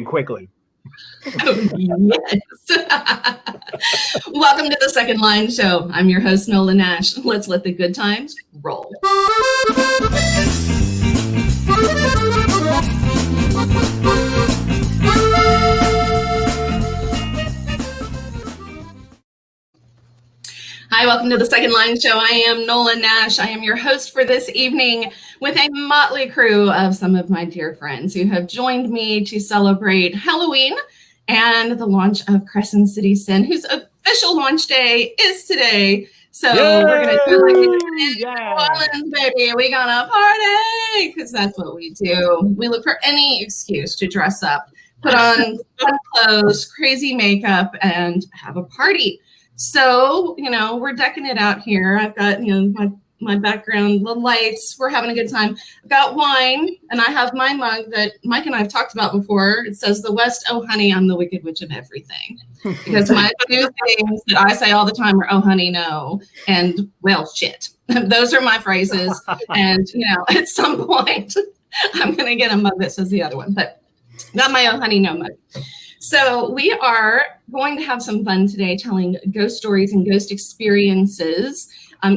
quickly. Oh, yes. Welcome to the Second Line Show. I'm your host, Nola Nash. Let's let the good times roll. Hi, welcome to the Second Line Show. I am Nola Nash. I am your host for this evening with a motley crew of some of my dear friends who have joined me to celebrate Halloween and the launch of Crescent City Sin, whose official launch day is today. So we're going to do like New Orleans, baby. We're going to party because that's what we do. We look for any excuse to dress up, put on fun clothes, crazy makeup, and have a party. So, we're decking it out here. I've got, my background, the lights. We're having a good time. I've got wine, and I have my mug that Mike and I have talked about before. It says, "The West, oh honey, I'm the wicked witch of everything." Because my two things that I say all the time are, "Oh honey, no," and "well, shit." Those are my phrases. And, at some point, I'm going to get a mug that says the other one. But got my "oh honey, no" mug. So we are going to have some fun today telling ghost stories and ghost experiences.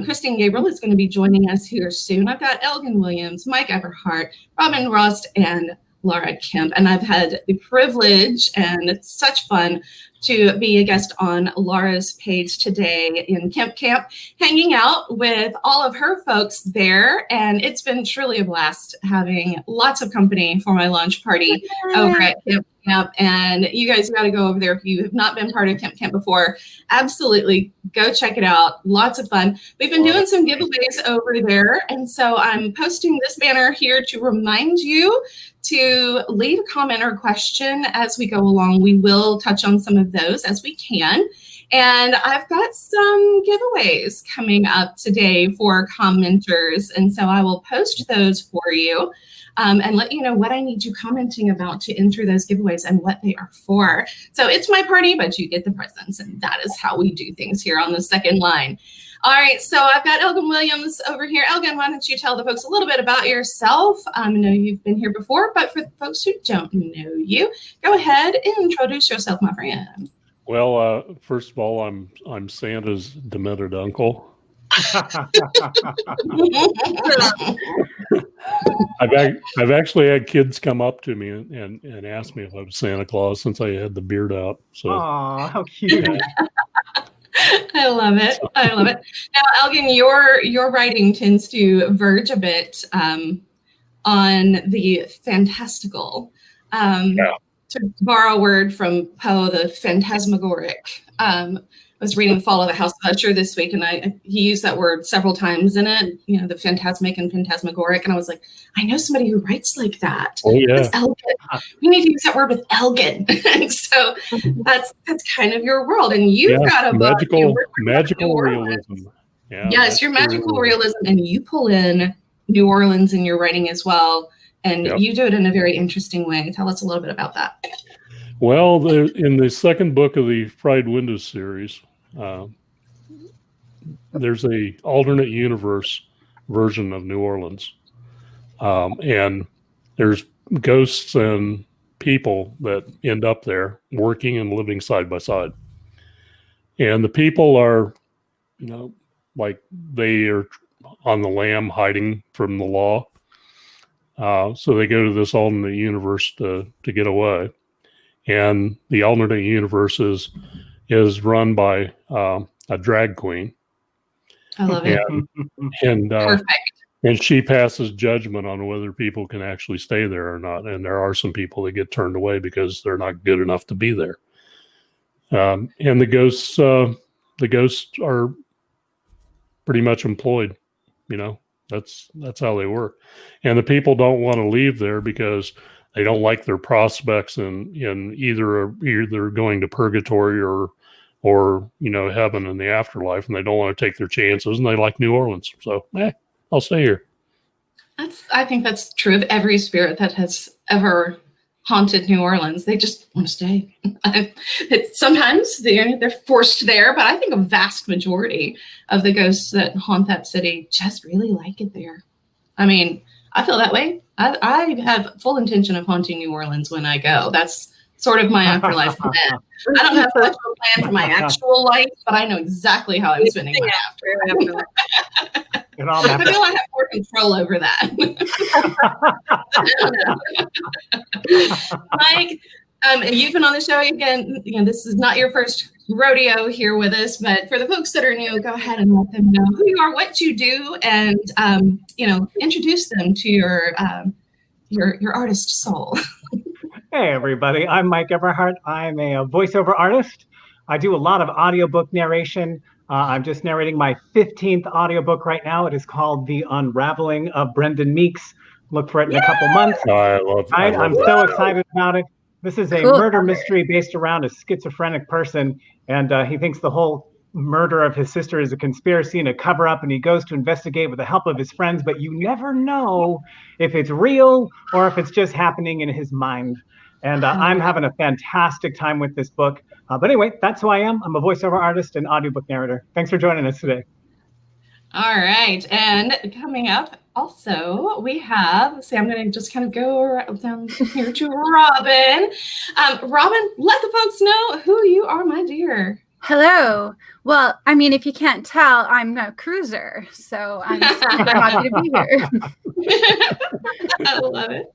Christine Gabriel is going to be joining us here soon. I've got Elgin Williams, Mike Everhart, Robin Rust, and Laura Kemp. And I've had the privilege and such fun to be a guest on Laura's page today in Kemp Camp, hanging out with all of her folks there. And it's been truly a blast having lots of company for my launch party over at Kemp Camp. And you guys got to go over there if you have not been part of Kemp Camp before. Absolutely go check it out. Lots of fun. We've been doing some giveaways over there. And so I'm posting this banner here to remind you to leave a comment or question as we go along. We will touch on some of those as we can. And I've got some giveaways coming up today for commenters. And so I will post those for you and let you know what I need you commenting about to enter those giveaways and what they are for. So it's my party, but you get the presents. And that is how we do things here on the Second Line. All right, so I've got Elgin Williams over here. Elgin, why don't you tell the folks a little bit about yourself? I know you've been here before, but for the folks who don't know you, go ahead and introduce yourself, my friend. Well, first of all, I'm Santa's demented uncle. I've actually had kids come up to me and ask me if I was Santa Claus since I had the beard out. So, aw, how cute! I love it. I love it. Now, Elgin, your writing tends to verge a bit on the fantastical. To borrow a word from Poe, the phantasmagoric. I was reading The Fall of the House of Usher this week, and he used that word several times in it, the phantasmic and phantasmagoric. And I was like, I know somebody who writes like that. Oh, yeah. That's Elgin. We need to use that word with Elgin. And so that's kind of your world. And you've got a magical realism. Yeah, yes, your magical realism. And you pull in New Orleans in your writing as well. And you do it in a very interesting way. Tell us a little bit about that. Well, in the second book of the Fried Windows series, there's a alternate universe version of New Orleans. And there's ghosts and people that end up there working and living side by side. And the people are, like they are on the lam hiding from the law. So they go to this alternate universe to get away. And the alternate universe is run by a drag queen. I love it. And perfect. And she passes judgment on whether people can actually stay there or not. And there are some people that get turned away because they're not good enough to be there. And the ghosts are pretty much employed. That's how they work. And the people don't want to leave there because they don't like their prospects in either going to purgatory or heaven in the afterlife, and they don't want to take their chances, and they like New Orleans. So I'll stay here. I think that's true of every spirit that has ever haunted New Orleans. They just want to stay. Sometimes they're forced there, but I think a vast majority of the ghosts that haunt that city just really like it there. I mean, I feel that way. I have full intention of haunting New Orleans when I go. That's sort of my afterlife plan. I don't have much of a plan for my actual life, but I know exactly how I'm spending my afterlife. I feel I have more control over that. Mike, you've been on the show again. This is not your first rodeo here with us, but for the folks that are new, go ahead and let them know who you are, what you do, and introduce them to your artist soul. Hey everybody, I'm Mike Everhart. I'm a voiceover artist. I do a lot of audiobook narration. I'm just narrating my 15th audiobook right now. It is called The Unraveling of Brendan Meeks. Look for it in a couple months. Oh, I love I'm so excited about it. This is a murder mystery based around a schizophrenic person, and he thinks the whole murder of his sister is a conspiracy and a cover-up, and he goes to investigate with the help of his friends, but you never know if it's real or if it's just happening in his mind. And I'm having a fantastic time with this book. But anyway, that's who I am. I'm a voiceover artist and audiobook narrator. Thanks for joining us today. All right. And coming up also, we have, I'm going to just kind of go down here to Robin. Robin, let the folks know who you are, my dear. Hello. Well, I mean, if you can't tell, I'm a cruiser, so I'm super happy to be here. I love it.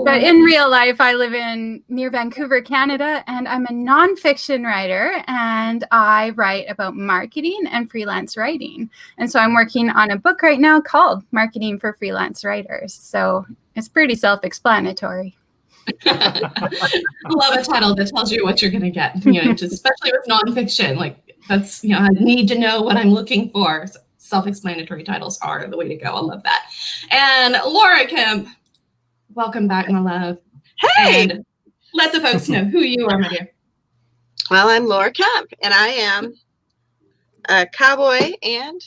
But in real life, I live near Vancouver, Canada, and I'm a nonfiction writer, and I write about marketing and freelance writing. And so I'm working on a book right now called Marketing for Freelance Writers. So it's pretty self-explanatory. Love a title that tells you what you're going to get, especially with nonfiction. Like that's, I need to know what I'm looking for. So self-explanatory titles are the way to go. I love that. And Laura Kemp, welcome back, my love. Hey! And let the folks know who you are, my dear. Well, I'm Laura Kemp, and I am a cowboy and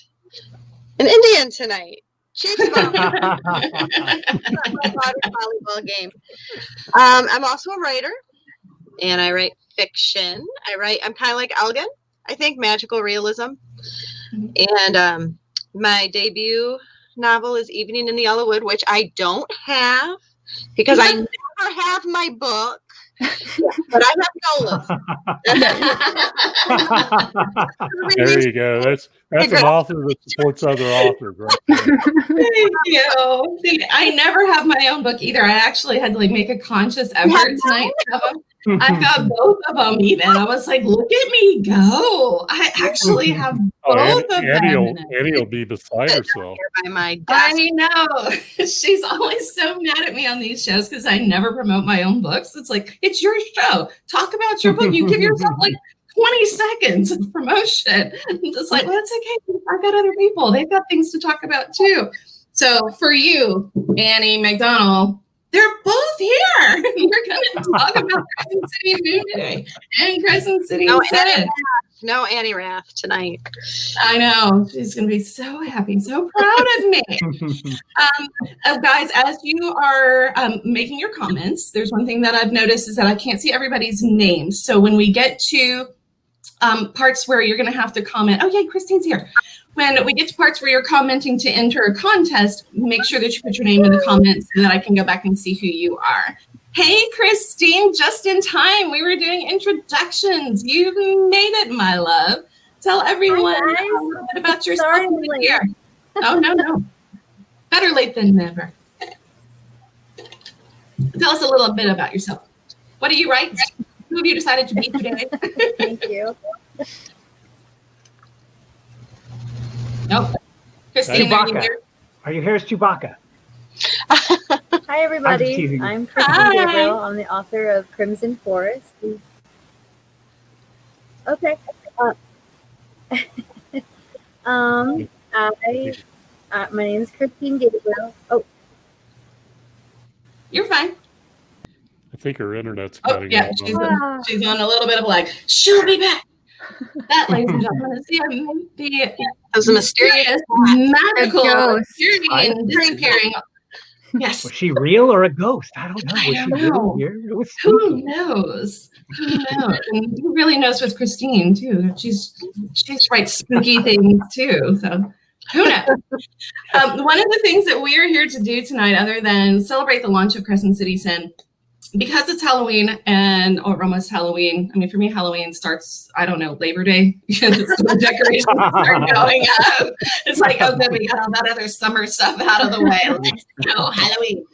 an Indian tonight. Chiefs volleyball game. I'm also a writer, and I write fiction. I'm kind of like Elgin. I think magical realism. And my debut novel is Evening in the Yellowwood, which I don't have because I never have my book. But I have Nola's. There you go. That's an author that supports other authors, right? Thank you. I never have my own book either. I actually had to make a conscious effort tonight to have them. I've got both of them even. I was like, look at me go. I actually have both of them. Annie will be beside herself. I know. She's always so mad at me on these shows because I never promote my own books. It's like, it's your show. Talk about your book. You give yourself 20 seconds of promotion. I'm just like, well, it's okay. I've got other people. They've got things to talk about too. So for you, Annie McDonald, they're both here. We're going to talk about Crescent City Moon today and Crescent City Sun. No Annie Rath tonight. I know. She's going to be so happy, so proud of me. Guys, as you are making your comments, there's one thing that I've noticed is that I can't see everybody's names. So when we get to parts where you're going to have to comment, oh, yay, Christine's here. When we get to parts where you're commenting to enter a contest, make sure that you put your name in the comments so that I can go back and see who you are. Hey, Christine, just in time. We were doing introductions. You made it, my love. Tell everyone a little bit about yourself. Here. Oh, no. Better late than never. Tell us a little bit about yourself. What do you write? Who have you decided to be today? Thank you. Nope. Christine, are you here? Are you here as Chewbacca? Hi, everybody. I'm Christine Gabriel. I'm the author of Crimson Forest. Okay. My name is Christine Gabriel. Oh. You're fine. I think her internet's cutting out. She's on a little bit of lag. She'll be back. That, ladies and gentlemen, is the mysterious, magical, disappearing. Yes. Was she real or a ghost? I don't know. Who knows? And who really knows with Christine too? She's writes spooky things too. So who knows? One of the things that we are here to do tonight, other than celebrate the launch of Crescent City Sin, because it's Halloween or almost Halloween. I mean, for me, Halloween starts, I don't know, Labor Day. The decorations start going up. It's like, oh, good, we got all that other summer stuff out of the way. Let's go, Halloween.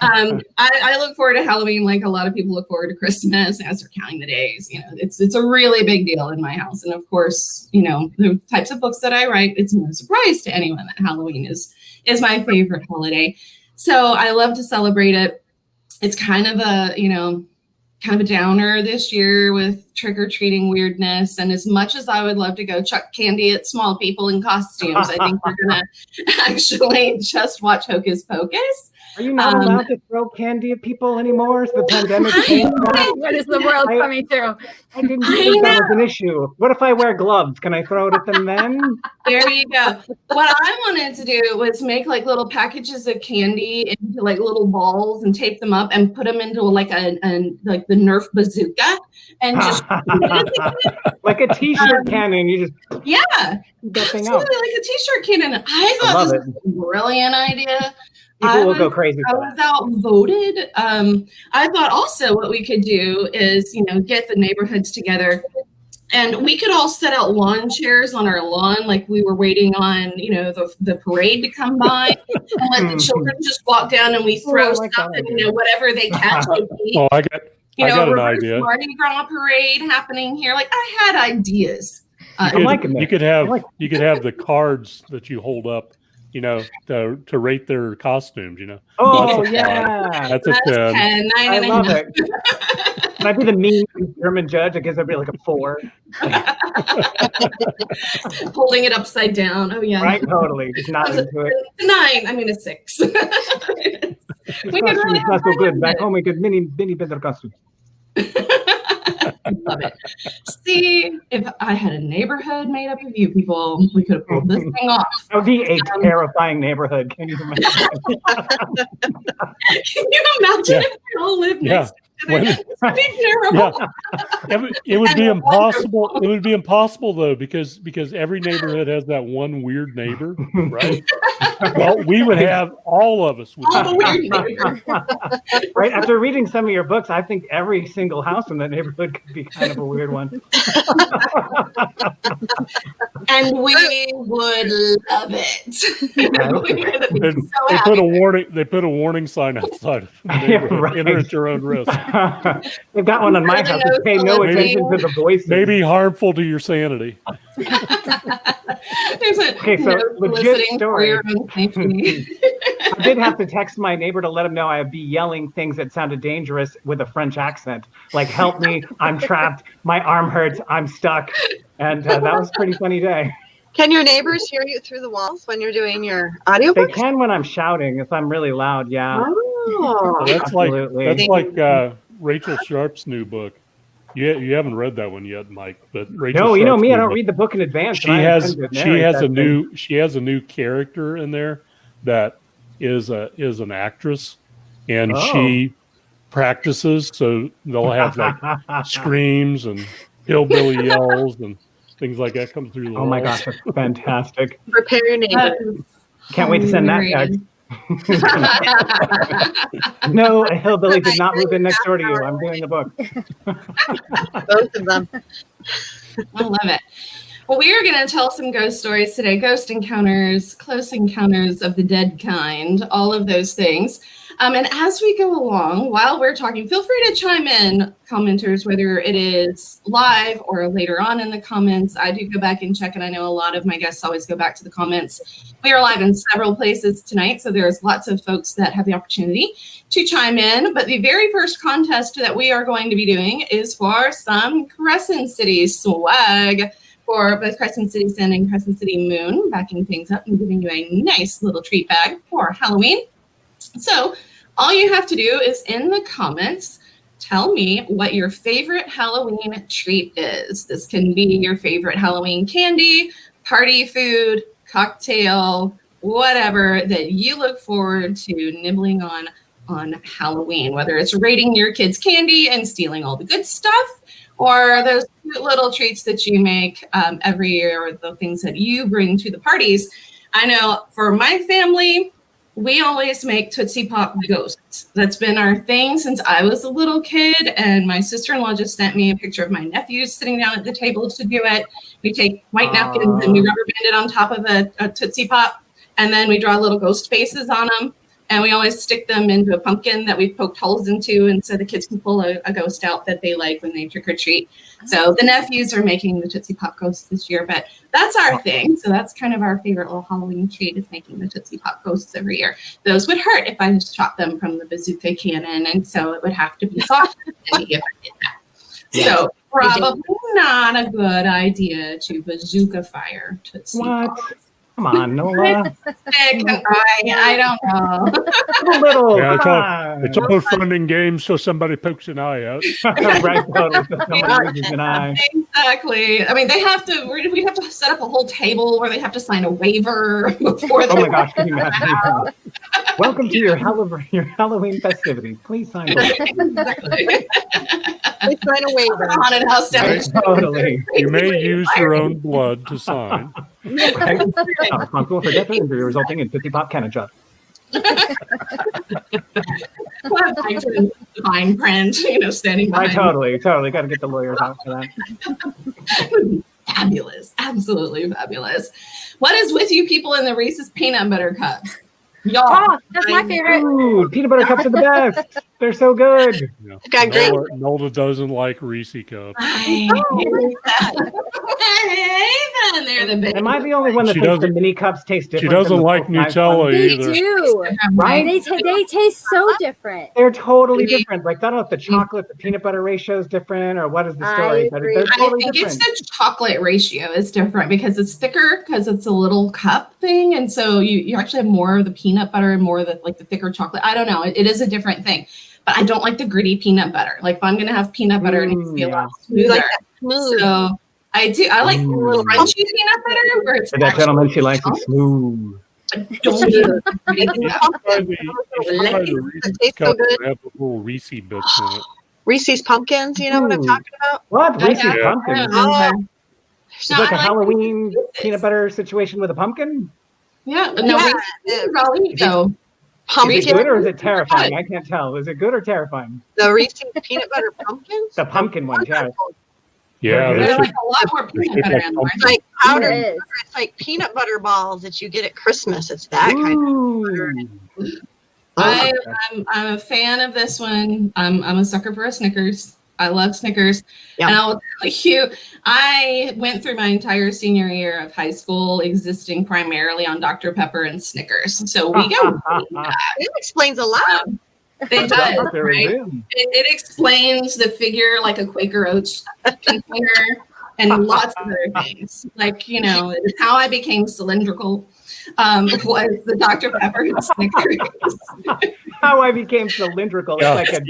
I look forward to Halloween like a lot of people look forward to Christmas as they're counting the days. You know, it's a really big deal in my house. And of course, you know, the types of books that I write, it's no surprise to anyone that Halloween is my favorite holiday. So I love to celebrate it. It's kind of a downer this year with trick-or-treating weirdness. And as much as I would love to go chuck candy at small people in costumes, I think we're going to actually just watch Hocus Pocus. Are you not allowed to throw candy at people anymore? Is the pandemic changed that? What is the world coming to? I didn't think that was an issue. What if I wear gloves? Can I throw it at them then? There you go. What I wanted to do was make like little packages of candy into like little balls and tape them up and put them into like like the Nerf bazooka and just like a t-shirt cannon. You just that thing out. Like a t-shirt cannon. I thought this was a brilliant idea. People will go crazy. I was outvoted. I thought also what we could do is, you know, get the neighborhoods together, and we could all set out lawn chairs on our lawn, like we were waiting on, you know, the parade to come by, and let the children just walk down, and we throw stuff and, you know, whatever they catch. Oh, I got an idea. Mardi Gras parade happening here. Like I had ideas. I'm liking that. You could have the cards that you hold up, you know, to rate their costumes, you know. Oh, yeah. That's a 10. I love it. Can I be the mean German judge? I guess I'd be like a 4. Holding it upside down. Oh, yeah. Right, totally. Just not into it. A 9. I mean, a 6. We could really not so good. Back home, we could many better costumes. Love it. See, if I had a neighborhood made up of you people, we could have pulled this thing off. That would be a terrifying neighborhood. Can you imagine? Can you imagine if we all lived next to each other? This would be terrible. Yeah. It would be impossible. It would be impossible though, because every neighborhood has that one weird neighbor, right? Well, we would have all of us. All the weird neighbors. Right. After reading some of your books, I think every single house in that neighborhood could be kind of a weird one. And we would love it. They put a warning sign outside of the neighborhood. Enter at your own risk. They've got one on my house. Pay no attention to the voices. Maybe harmful to your sanity. Okay, so legit story. I did have to text my neighbor to let him know I would be yelling things that sounded dangerous with a French accent, like "Help me! I'm trapped. My arm hurts. I'm stuck." And that was a pretty funny day. Can your neighbors hear you through the walls when you're doing your audiobooks? They can when I'm shouting. If I'm really loud, yeah. Oh, that's like Rachel Sharp's new book. You haven't read that one yet, Mike. But Rachel no, you know Sharp's me. I don't read the book in advance. She has a new character in there that is an actress, and she practices. So they'll have like screams and hillbilly yells and things like that come through the walls. Oh my gosh, that's fantastic! Prepare your neighbors. Can't wait to send that text. No, a hillbilly did not move in next door to you. I'm doing the book. Both of them. I love it. Well, we are going to tell some ghost stories today. Ghost encounters, close encounters of the dead kind, all of those things. And as we go along, while we're talking, feel free to chime in, commenters, whether it is live or later on in the comments. I do go back and check, and I know a lot of my guests always go back to the comments. We are live in several places tonight, so there's lots of folks that have the opportunity to chime in. But the very first contest that we are going to be doing is for some Crescent City swag for both Crescent City Sun and Crescent City Moon, backing things up and giving you a nice little treat bag for Halloween. So all you have to do is in the comments, tell me what your favorite Halloween treat is. This can be your favorite Halloween candy, party food, cocktail, whatever that you look forward to nibbling on Halloween, whether it's raiding your kids' candy and stealing all the good stuff, or those cute little treats that you make every year, or the things that you bring to the parties. I know for my family, we always make Tootsie Pop ghosts. That's been our thing since I was a little kid, and my sister-in-law just sent me a picture of my nephews sitting down at the table to do it. We take white napkins and we rubber band it on top of a Tootsie Pop, and then we draw little ghost faces on them, and we always stick them into a pumpkin that we've poked holes into, and so the kids can pull a ghost out that they like when they trick-or-treat. So the nephews are making the Tootsie Pop ghosts this year, but that's our thing. So that's kind of our favorite little Halloween treat, is making the Tootsie Pop ghosts every year. Those would hurt if I just shot them from the bazooka cannon, and so it would have to be soft if I did that. Yeah. So probably not a good idea to bazooka fire Tootsie Pops. Come on, Nola. I don't know. A little. Yeah, it's all fun and games till somebody pokes an eye out. Right, totally. Somebody loses an eye. Exactly. I mean, we have to set up a whole table where they have to sign a waiver before. Oh my gosh! Can you imagine? Welcome to your Halloween festivities. Please sign a waiver. Exactly. Please sign a waiver. Haunted house Totally. You may use your own blood to sign. Right? Responsible for death or injury resulting in 50 pop cannon shots. Fine print, standing behind. Right, totally. Got to get the lawyers out for that. Fabulous, absolutely fabulous. What is with you people in the Reese's peanut butter cups? Y'all, oh, that's my favorite. Ooh, peanut butter cups are the best. They're so good. Yeah. Got great. Nola doesn't like Reese cups. I hate them. They're the best. Am I the only one that thinks the mini cups taste different? She doesn't like Nutella either. They do. Right? They taste so different. They're totally different. Like, I don't know if the chocolate, the peanut butter ratio is different, or what is the story? But they're totally I think different. it's the chocolate ratio is different because it's thicker, because it's a little cup thing, and so you actually have more of the peanut butter and more of the thicker chocolate. I don't know. It is a different thing. But I don't like the gritty peanut butter. Like, if I'm going to have peanut butter, it needs to be a lot smoother. So I do. I like crunchy peanut butter where it's that gentleman, she likes it smooth. Don't need it. Tastes so good. Have a little Reese bits in it. Reese's pumpkins, you know what I'm talking about? What? Reese's pumpkin? Oh. It's like a Halloween peanut butter situation with a pumpkin? Yeah. No, Reese's though. Pumpkin. Is it good or is it terrifying? I can't tell. Is it good or terrifying? The Reese's peanut butter pumpkins? The pumpkin one, yeah. Yeah, there's like a lot more peanut butter in there. It's like powdered butter. It's like peanut butter balls that you get at Christmas. It's that kind of butter. I'm a fan of this one. I'm a sucker for a Snickers. I love Snickers. Yeah. And I'll tell you, I went through my entire senior year of high school existing primarily on Dr. Pepper and Snickers. So we go. It explains a lot. It does, right? It explains the figure like a Quaker Oats container and lots of other things. Like, how I became cylindrical was the Dr. Pepper and Snickers. How I became cylindrical. It's like a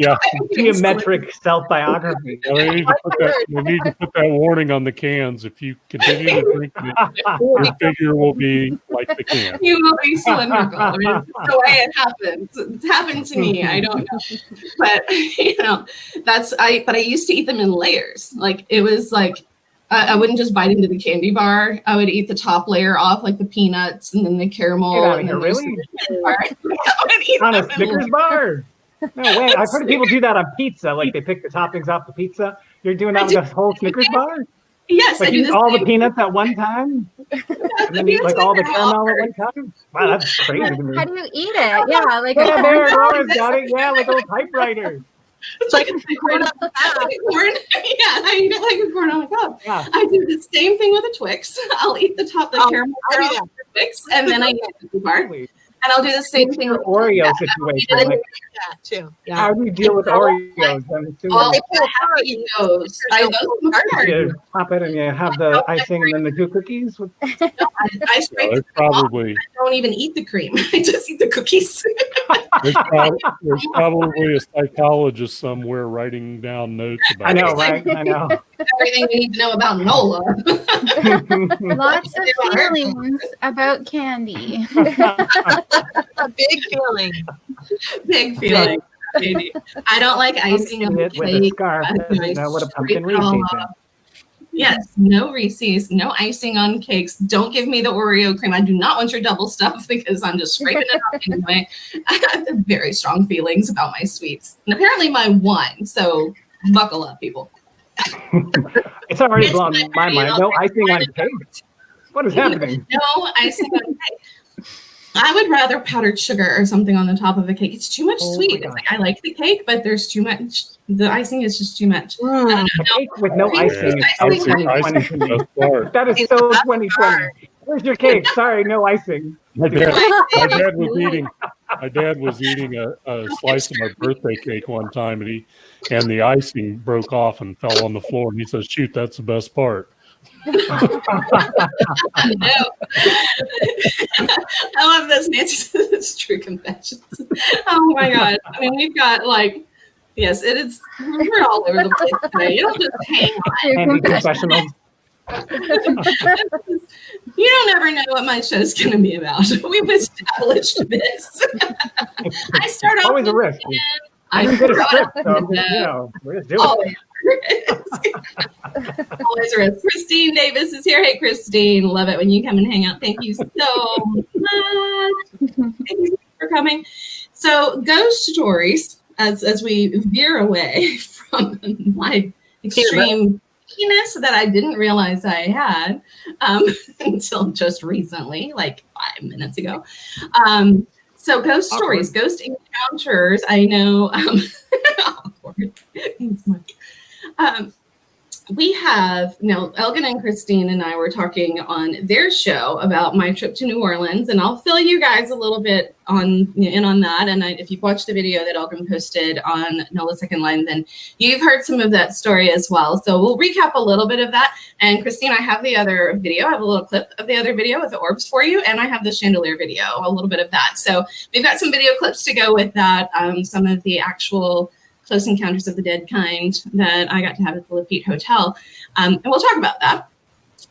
geometric self-biography. We need to put that warning on the cans. If you continue to drink it, your figure will be like the can. You will be cylindrical. I mean, it's the way it happens. It's happened to me. I don't know. But, but I used to eat them in layers. Like, it was like, I wouldn't just bite into the candy bar. I would eat the top layer off, like the peanuts, and then the caramel. And then really? On a Snickers bar? No way. I've heard people do that on pizza. Like, they pick the toppings off the pizza. You're doing that with a whole Snickers bar? Yes, like, I do. All the peanuts at one time? And then eat, like, all the caramel at one time? Wow, that's crazy to me. How do you eat it? Yeah, like Laura's got it. Yeah, like a little typewriter. It's like corn on the cob. Yeah, I eat it like a corn on the cob. Yeah. I do the same thing with a Twix. I'll eat the caramel Twix, and then I eat the bar. And I'll do the same thing with Oreo situation. Like, that too. Yeah. How do you deal with Oreos? I have to eat those. You pop it and you have the icing and then the 2 cookies. I scrape the probably. I don't even eat the cream. I just eat the cookies. There's probably a psychologist somewhere writing down notes about I know, right? I know. Everything we need to know about Nola. Lots of feelings about candy. A big feeling. Big feeling. I don't like icing on the cake. With a scarf. What a pumpkin Reese. Yes, no Reese's, no icing on cakes. Don't give me the Oreo cream. I do not want your double stuff because I'm just scraping it up anyway. I have very strong feelings about my sweets. And apparently my wine. So buckle up, people. It's already blown my mind. No icing on cake. What is happening? No icing on cake. I would rather powdered sugar or something on the top of a cake. It's too much sweet. It's like, I like the cake, but there's too much. The icing is just too much. A cake with no icing is so 2020 to me. That is so 2020. Where's your cake? Sorry, no icing. My dad was eating a slice of my birthday cake one time, and the icing broke off and fell on the floor. And he says, "Shoot, that's the best part." No. I love this, Nancy. It's true confessions. Oh my God. I mean, we've got yes, it is. We're all over the place today. You don't just hang on. Confessionals. You don't ever know what my show's going to be about. We've established this. I start off always a risk. I didn't get a script, so we're just doing it. Always a risk. Christine Davis is here. Hey, Christine. Love it when you come and hang out. Thank you so much. Thank you for coming. So, ghost stories, as we veer away from my extreme penis that I didn't realize I had until just recently, like 5 minutes ago. So ghost stories, ghost encounters. I know. Awkward. Thanks, Mike. We have Elgin and Christine and I were talking on their show about my trip to New Orleans, and I'll fill you guys a little bit in on that. And if you've watched the video that Elgin posted on Nola Second Line, then you've heard some of that story as well. So we'll recap a little bit of that. And Christine, I have the other video. I have a little clip of the other video with the orbs for you, and I have the chandelier video, a little bit of that. So we've got some video clips to go with that. Some of the actual Close Encounters of the Dead kind that I got to have at the Lafitte Hotel. And we'll talk about that.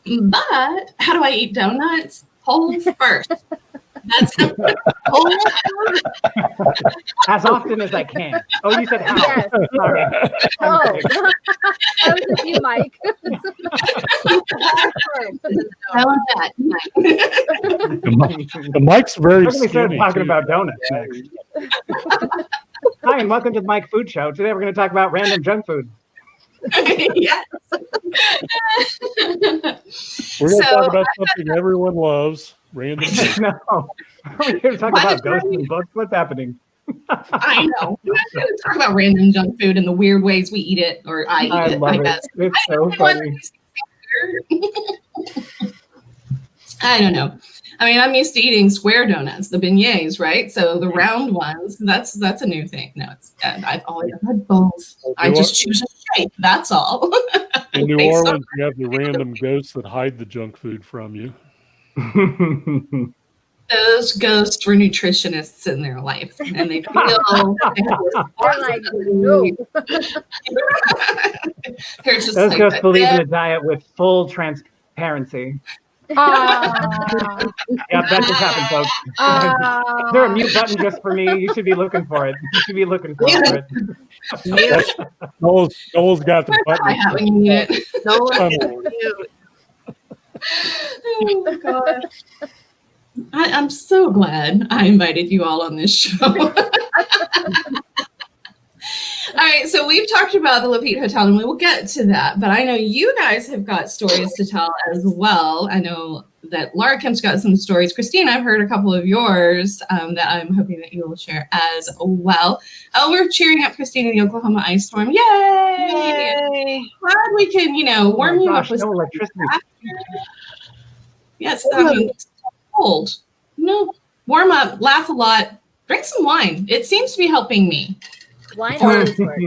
But how do I eat donuts? Whole first. That's as often as I can. Oh, you said how? Yes. Sorry. Oh, that was with you, Mike. I want that. The Mike's very We're going to start skinny, talking too. about donuts next. Hi, and welcome to the Mike Food Show. Today we're going to talk about random junk food. Yes. We're going to talk about something everyone loves. Random. No. We're here to talk about ghosts and books. What's happening? I know. We're not going to talk about random junk food and the weird ways we eat it, or I eat it, love I it. guess. It's so funny. I don't know. I mean, I'm used to eating square donuts, the beignets, right? So the round ones, that's a new thing. No, I've always had both. I just choose a shape. That's all. In New Orleans, you have the random ghosts that hide the junk food from you. Those ghosts were nutritionists in their life, and they feel They're like, no. They're just Those like ghosts that. believe in a diet with full transparency. Yep, that's what happened, folks. Is there a mute button just for me? You should be looking for it. You should be looking for it. Noel's got the I button. haven't eaten it. Oh my God. I'm so glad I invited you all on this show. All right, so we've talked about the Lafitte Hotel, and we will get to that. But I know you guys have got stories to tell as well. I know that Laura Kemp's got some stories. Christine, I've heard a couple of yours that I'm hoping that you will share as well. Oh, we're cheering up Christine in the Oklahoma ice storm. Yay! Glad we can, warm you up with no electricity. Yes, I mean, it's cold. Warm up, laugh a lot, drink some wine. It seems to be helping me. Wine always works.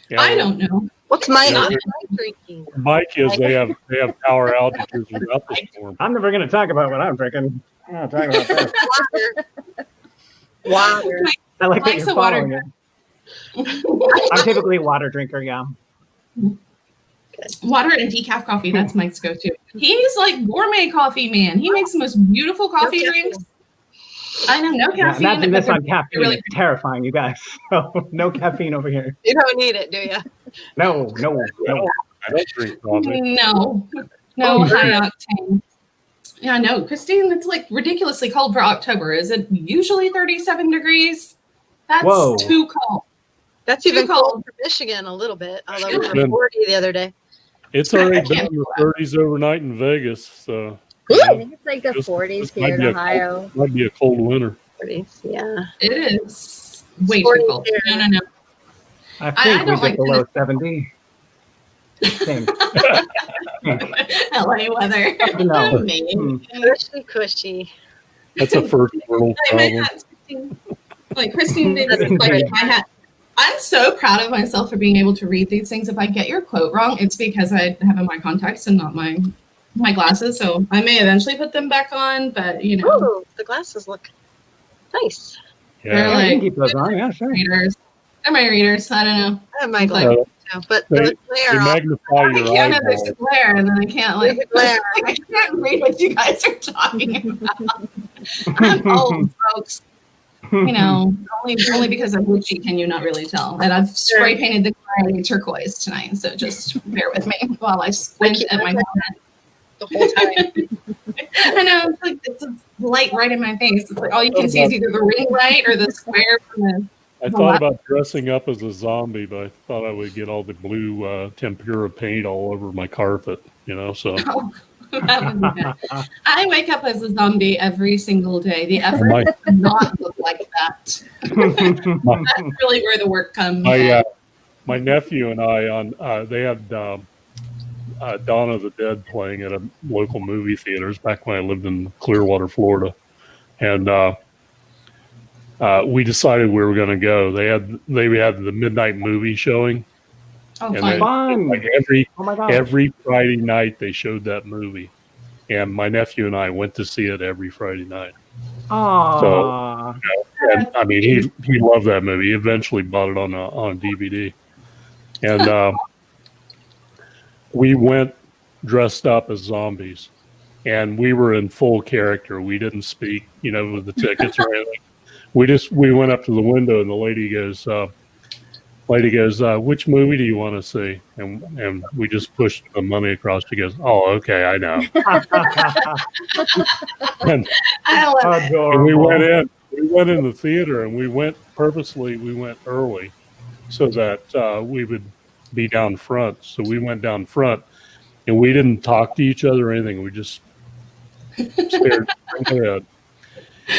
Yeah, I don't know. What's my Not drinking? Mike is they have power outages without the storm. I'm never going to talk about what I'm drinking. I'm not talking about that. Water. I like that Mike's you're a water following it. I'm typically a water drinker, yeah. Water and decaf coffee. That's Mike's go-to. He's like gourmet coffee man. He makes the most beautiful coffee drinks. I know, no caffeine. Yeah, imagine this on caffeine. really- It's terrifying, you guys. So no caffeine over here. You don't need it, do you? No. I don't drink coffee. No, high octane. Yeah, no, Christine, it's like ridiculously cold for October. Is it usually 37 degrees? That's too cold. That's even cold for Michigan a little bit, although we were 40 the other day. It's already been in the 30s overnight in Vegas. So I think it's like the 40s here in Ohio. Might be a cold winter. 40s, yeah. It is way too cold. No. I think we get below 70. Same. LA weather. No. Cushy. That's a first world problem. Like Christine did, like I'm so proud of myself for being able to read these things. If I get your quote wrong, it's because I have in my contacts and not my glasses. So I may eventually put them back on, but you know. Ooh, the glasses look nice. Yeah, they're like, you can keep those on. Yeah, sure. Readers. They're my readers. I don't know. I have my glasses too, but the glare. Magnify your I can't there's a glare, and then I can't I can't read what you guys are talking about. I'm old, folks. You know, only because I'm Gucci can you not really tell. And I've spray painted the car turquoise tonight, so just bear with me while I squint at my phone the whole time. I know, it's like it's a light right in my face. It's like all you can see is either the ring light or the square from the. I thought about dressing up as a zombie, but I thought I would get all the blue tempera paint all over my carpet, you know, so. I wake up as a zombie every single day. The effort does not look like that. That's really where the work comes. My nephew and I, they had Dawn of the Dead playing at a local movie theaters back when I lived in Clearwater, Florida. And we decided we were going to go. They had the midnight movie showing. Oh, fun! Like every Friday night they showed that movie, and my nephew and I went to see it every Friday night. Aww. So, and I mean, he loved that movie. He eventually bought it on DVD, and we went dressed up as zombies, and we were in full character. We didn't speak, you know, with the tickets or anything. We went up to the window, and the lady goes, which movie do you want to see? And we just pushed the money across. She goes, oh, okay, I know. and we went in. We went in the theater, and we went early so that we would be down front. So we went down front, and we didn't talk to each other or anything. We just stared ahead.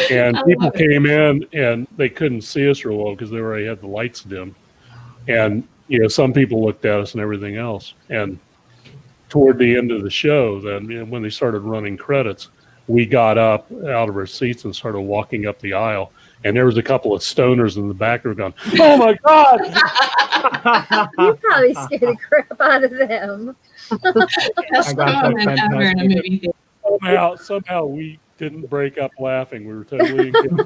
And people came in, and they couldn't see us real well because they already had the lights dimmed. And, you know, some people looked at us and everything else. And toward the end of the show, then, you know, when they started running credits, we got up out of our seats and started walking up the aisle. And there was a couple of stoners in the back who were going, oh, my God. You probably scared the crap out of them. Somehow we didn't break up laughing. We were totally got into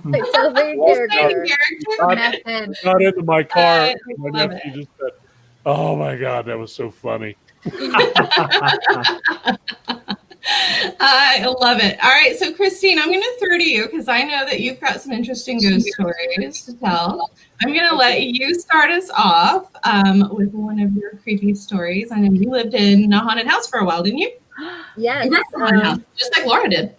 my car. My nephew just said, oh my God, that was so funny. I love it. All right, so Christine, I'm going to throw to you because I know that you've got some interesting ghost stories to tell. I'm going to let you start us off with one of your creepy stories. I know you lived in a haunted house for a while, didn't you? Yes. Just like Laura did.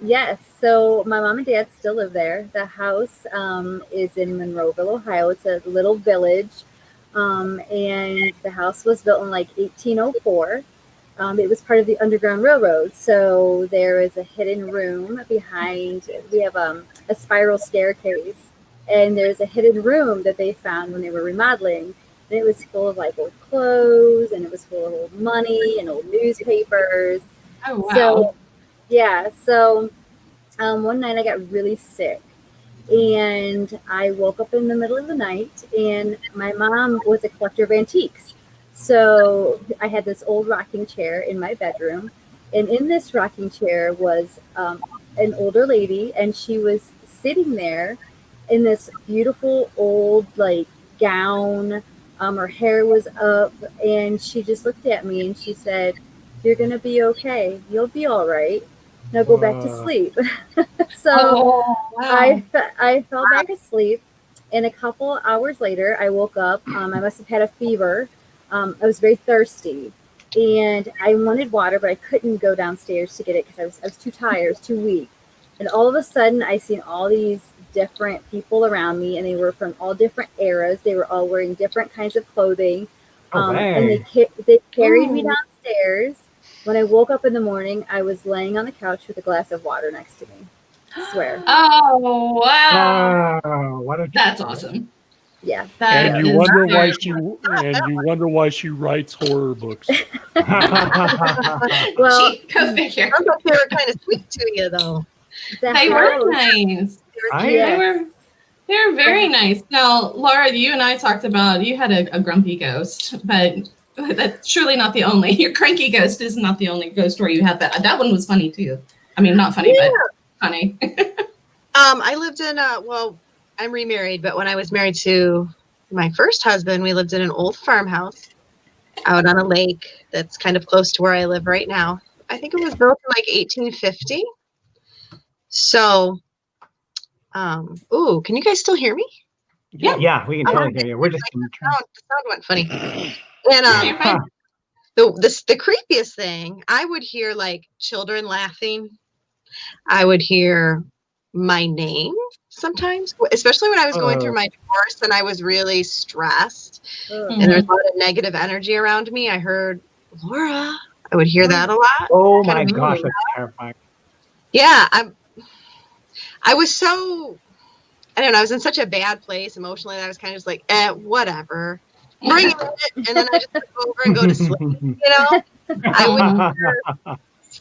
Yes. So my mom and dad still live there. The house is in Monroeville, Ohio. It's a little village. And the house was built in like 1804. It was part of the Underground Railroad. So there is a hidden room behind. We have a spiral staircase. And there's a hidden room that they found when they were remodeling. And it was full of like old clothes, and it was full of old money and old newspapers. Oh, wow. So, yeah. So one night I got really sick, and I woke up in the middle of the night, and my mom was a collector of antiques. So I had this old rocking chair in my bedroom, and in this rocking chair was an older lady, and she was sitting there in this beautiful old like gown. Her hair was up, and she just looked at me and she said, "You're gonna be okay. You'll be all right. Now go back to sleep." So I fell back asleep, and a couple hours later I woke up. I must have had a fever. I was very thirsty, and I wanted water, but I couldn't go downstairs to get it because I was too tired, I was too weak. And all of a sudden, I seen all these different people around me, and they were from all different eras. They were all wearing different kinds of clothing, and they carried me downstairs. When I woke up in the morning, I was laying on the couch with a glass of water next to me. I swear. Oh wow! What a That's awesome. Yeah. And you wonder why she writes horror books. Well, Go figure. I thought they were kind of sweet to you, though. They were nice. They were very nice. Now, Laura, you and I talked about you had a grumpy ghost, but that's surely not the only. Your cranky ghost is not the only ghost story you had. That one was funny too. I mean, not funny, but funny. I lived in I'm remarried, but when I was married to my first husband, we lived in an old farmhouse out on a lake that's kind of close to where I live right now. I think it was built in like 1850. So, can you guys still hear me? Yeah, we can totally hear you. We're just the sound went funny. And the creepiest thing, I would hear like children laughing. I would hear my name sometimes, especially when I was going through my divorce and I was really stressed and there's a lot of negative energy around me. I heard Laura. I would hear that a lot. Oh my gosh, that's terrifying. Yeah, I was so, I don't know, I was in such a bad place emotionally that I was kind of just like, whatever. Bring it. And then I just go over and go to sleep, you know? I would hear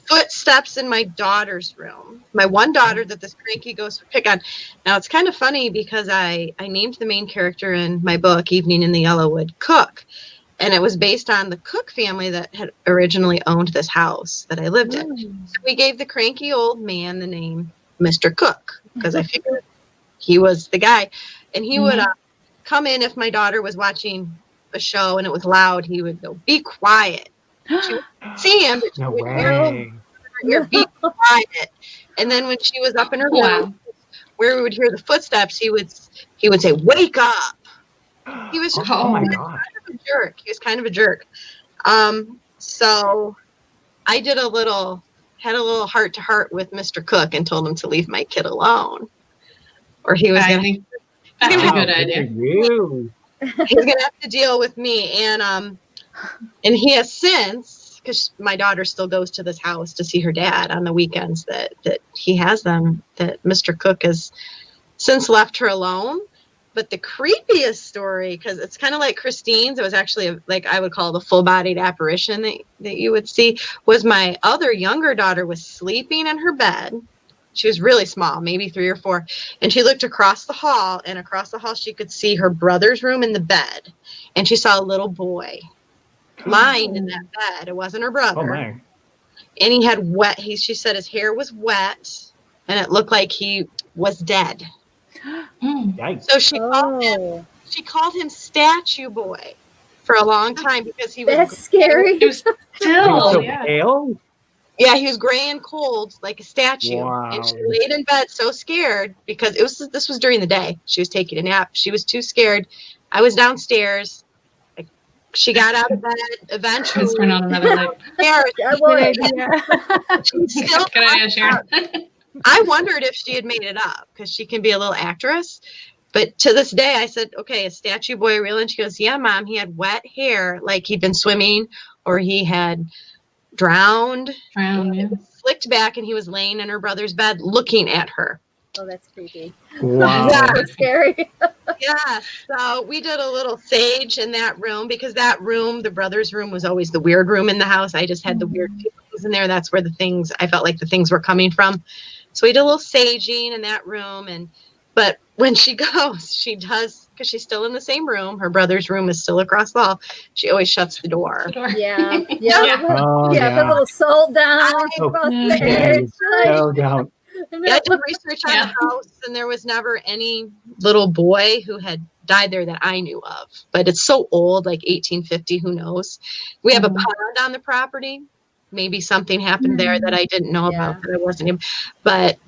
footsteps in my daughter's room. My one daughter that this cranky ghost would pick on. Now, it's kind of funny because I named the main character in my book, Evening in the Yellowwood, Cook. And it was based on the Cook family that had originally owned this house that I lived in. So we gave the cranky old man the name Mr. Cook because I figured he was the guy. And he would come in if my daughter was watching a show and it was loud. He would go, "Be quiet." She would see him, but No she would way. hear, "Be quiet." And then when she was up in her room, where we would hear the footsteps, he would say, "Wake up." He was just my God. kind of a jerk. He was kind of a jerk. So I had a little heart to heart with Mr. Cook and told him to leave my kid alone, or he was That's a good idea. He's gonna have to deal with me. And he has since, because my daughter still goes to this house to see her dad on the weekends that he has them, that Mr. Cook has since left her alone. But the creepiest story, because it's kind of like Christine's, it was actually like I would call the full-bodied apparition that you would see, was my other younger daughter was sleeping in her bed. She was really small, maybe 3 or 4. And she looked across the hall, and across the hall she could see her brother's room in the bed. And she saw a little boy lying in that bed. It wasn't her brother. Oh my. And he had she said his hair was wet, and it looked like he was dead. Yikes. So she called him Statue Boy for a long time because he was That's scary. It was So pale? Yeah, he was gray and cold like a statue. Wow. And she laid in bed so scared because this was during the day. She was taking a nap. She was too scared. I was downstairs. She got out of bed eventually. Let's turn on another light. Still Good idea, Sharon. I wondered if she had made it up because she can be a little actress. But to this day, I said, "Okay, is Statue Boy real?" And she goes, "Yeah, Mom. He had wet hair, like he'd been swimming or he had drowned. Yeah. Slicked back, and he was laying in her brother's bed looking at her." Oh, that's creepy. Wow. That's scary. Yeah, so we did a little sage in that room because that room, the brother's room, was always the weird room in the house. I just had the weird feelings in there. That's where I felt like the things were coming from. So we did a little saging in that room. But when she goes, she does, because she's still in the same room. Her brother's room is still across the hall. She always shuts the door. Yeah. The little salt down. No doubt. Yeah, I did research on the house, and there was never any little boy who had died there that I knew of. But it's so old, like 1850, who knows? We have a pond on the property. Maybe something happened there that I didn't know about, that I wasn't. But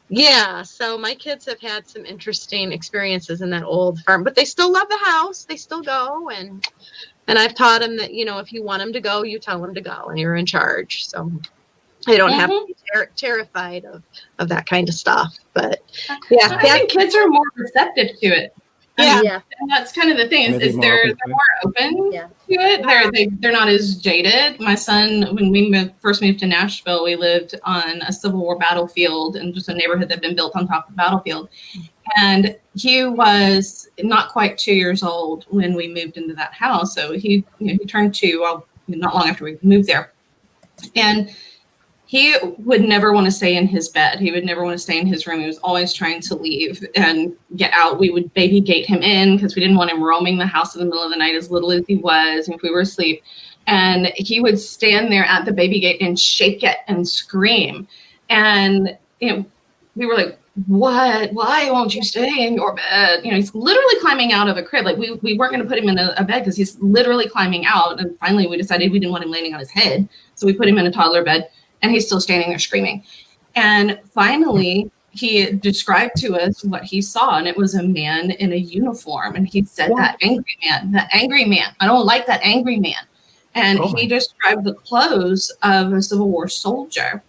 yeah, so my kids have had some interesting experiences in that old farm, but they still love the house. They still go, and And I've taught him that, if you want him to go, you tell him to go and you're in charge. So I don't have to be terrified of that kind of stuff. But yeah, I think kids are more receptive to it. Yeah. And that's kind of the thing is they're more open to it. They're not as jaded. My son, when we first moved to Nashville, we lived on a Civil War battlefield and just a neighborhood that had been built on top of the battlefield. And he was not quite 2 years old when we moved into that house. So he turned 2 not long after we moved there. And he would never want to stay in his bed. He would never want to stay in his room. He was always trying to leave and get out. We would baby gate him in because we didn't want him roaming the house in the middle of the night, as little as he was, if we were asleep. And he would stand there at the baby gate and shake it and scream. And we were like, what? Why won't you stay in your bed? He's literally climbing out of a crib. Like we weren't going to put him in a bed because he's literally climbing out. And finally we decided we didn't want him landing on his head. So we put him in a toddler bed. And he's still standing there screaming. And finally, he described to us what he saw. And it was a man in a uniform. And he said, that angry man. I don't like that angry man. And he described the clothes of a Civil War soldier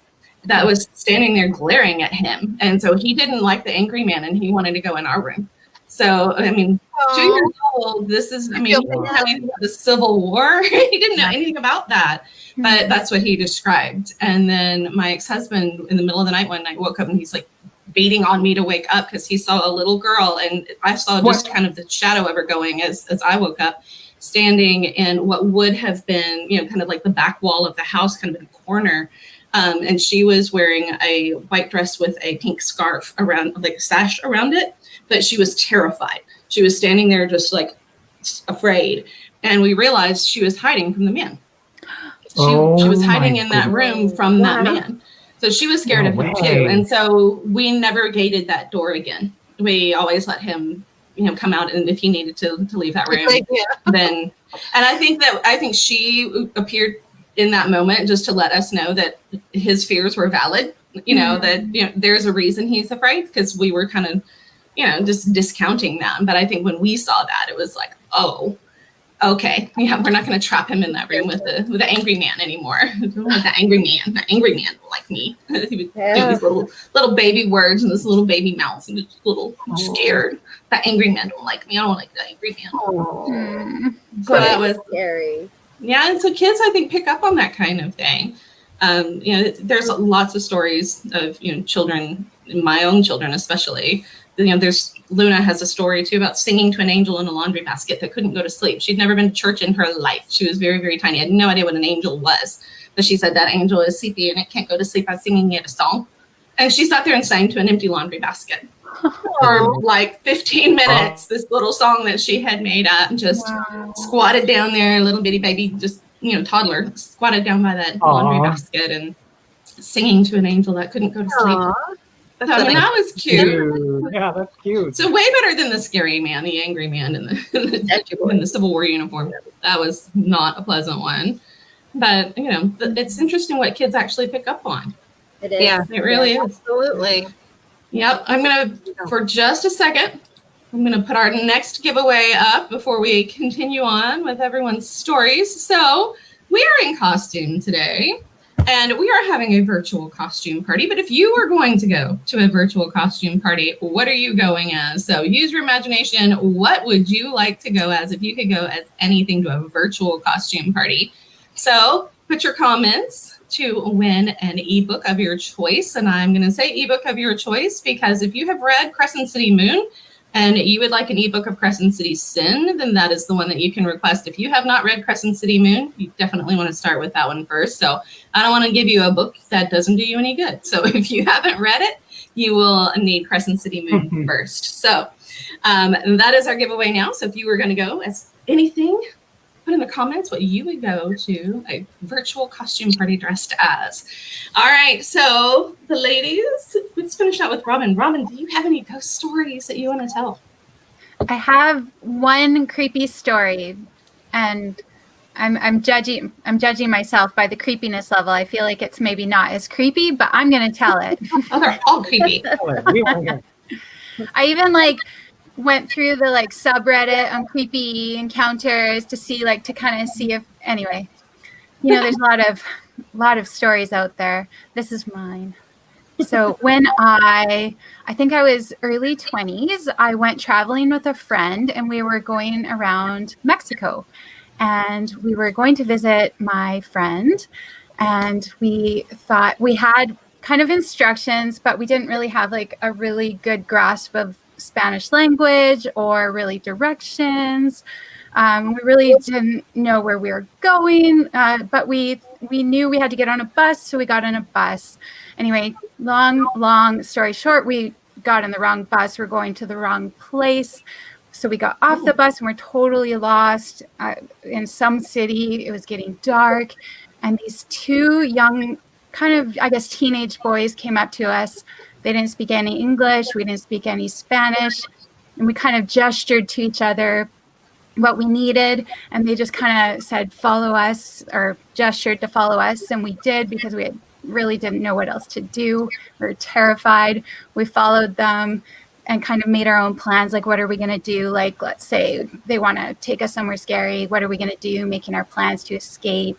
that was standing there glaring at him. And so he didn't like the angry man and he wanted to go in our room. So, 2 years old, he didn't know anything about the Civil War. He didn't know anything about that, but that's what he described. And then my ex-husband in the middle of the night one night woke up and he's like beating on me to wake up because he saw a little girl. And I saw just kind of the shadow of her going as I woke up, standing in what would have been, kind of like the back wall of the house, kind of in a corner. And she was wearing a white dress with a pink scarf around, like a sash around it. But she was terrified. She was standing there just like afraid. And we realized she was hiding from the man. She was hiding in that room from that man. So she was scared of him too. And so we never gated that door again. We always let him, come out. And if he needed to leave that room, then, and I think she appeared in that moment just to let us know that his fears were valid, that, there's a reason he's afraid because we were kind of, just discounting them. But I think when we saw that, it was like, oh, okay, we're not going to trap him in that room with the angry man anymore. The angry man will like me. He would do these little baby words and this little baby mouth and just little scared. The angry man don't like me. I don't like the angry man. So that was scary. Yeah, and so kids, I think, pick up on that kind of thing. There's lots of stories of children, my own children especially. There's Luna has a story too about singing to an angel in a laundry basket that couldn't go to sleep. She'd never been to church in her life. She was very, very tiny. I had no idea what an angel was. But she said that angel is sleepy and it can't go to sleep by singing it a song. And she sat there and sang to an empty laundry basket for like 15 minutes, this little song that she had made up, and just squatted down there, little bitty baby, just, toddler, squatted down by that laundry basket and singing to an angel that couldn't go to sleep. That was cute. Yeah, that's cute. So way better than the scary man, the angry man in the Civil War uniform. That was not a pleasant one. But, it's interesting what kids actually pick up on. It is. Yeah, it really is. Absolutely. Yep. I'm going to, for just a second, I'm going to put our next giveaway up before we continue on with everyone's stories. So we are in costume today. And we are having a virtual costume party. But if you are going to go to a virtual costume party, what are you going as? So use your imagination. What would you like to go as if you could go as anything to a virtual costume party? So put your comments to win an ebook of your choice. And I'm going to say ebook of your choice because if you have read Crescent City Moon, and you would like an ebook of Crescent City Sin, then that is the one that you can request. If you have not read Crescent City Moon, you definitely want to start with that one first. So I don't want to give you a book that doesn't do you any good. So if you haven't read it, you will need Crescent City Moon first. So that is our giveaway now. So if you were going to go as anything, put in the comments what you would go to a virtual costume party dressed as. All right, so the ladies, let's finish out with Robin. Robin, do you have any ghost stories that you want to tell? I have one creepy story, and I'm judging myself by the creepiness level. I feel like it's maybe not as creepy, but I'm going to tell it. Oh, they're all creepy. I even went through the like subreddit on creepy encounters to see to kind of see if anyway, there's a lot of stories out there. This is mine. So when I think I was early 20s, I went traveling with a friend and we were going around Mexico and we were going to visit my friend, and we thought we had kind of instructions, but we didn't really have like a really good grasp of Spanish language or really directions. We really didn't know where we were going, but we knew we had to get on a bus, so we got on a bus. Anyway, long story short, we got on the wrong bus. We're going to the wrong place. So we got off the bus and we're totally lost in some city. It was getting dark. And these two young, kind of, I guess, teenage boys came up to us. They didn't speak any English. We didn't speak any Spanish. And we kind of gestured to each other what we needed. And they just kind of said, follow us, or gestured to follow us. And we did, because we really didn't know what else to do. We were terrified. We followed them and kind of made our own plans. Like, what are we going to do? Like, let's say they want to take us somewhere scary. What are we going to do? Making our plans to escape.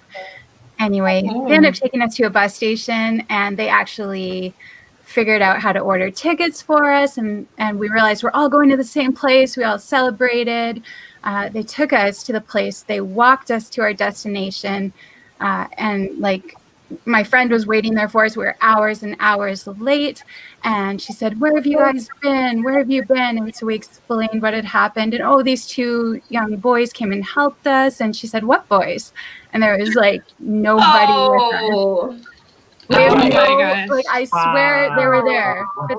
Anyway, they ended up taking us to a bus station, and they actually figured out how to order tickets for us. And we realized we're all going to the same place. We all celebrated. They took us to the place. They walked us to our destination. And like, my friend was waiting there for us. We were hours and hours late. And she said, where have you guys been? Where have you been? And so we explained what had happened. And these two young boys came and helped us. And she said, what boys? And there was like nobody with us. We have my gosh. Like, I swear they were there. But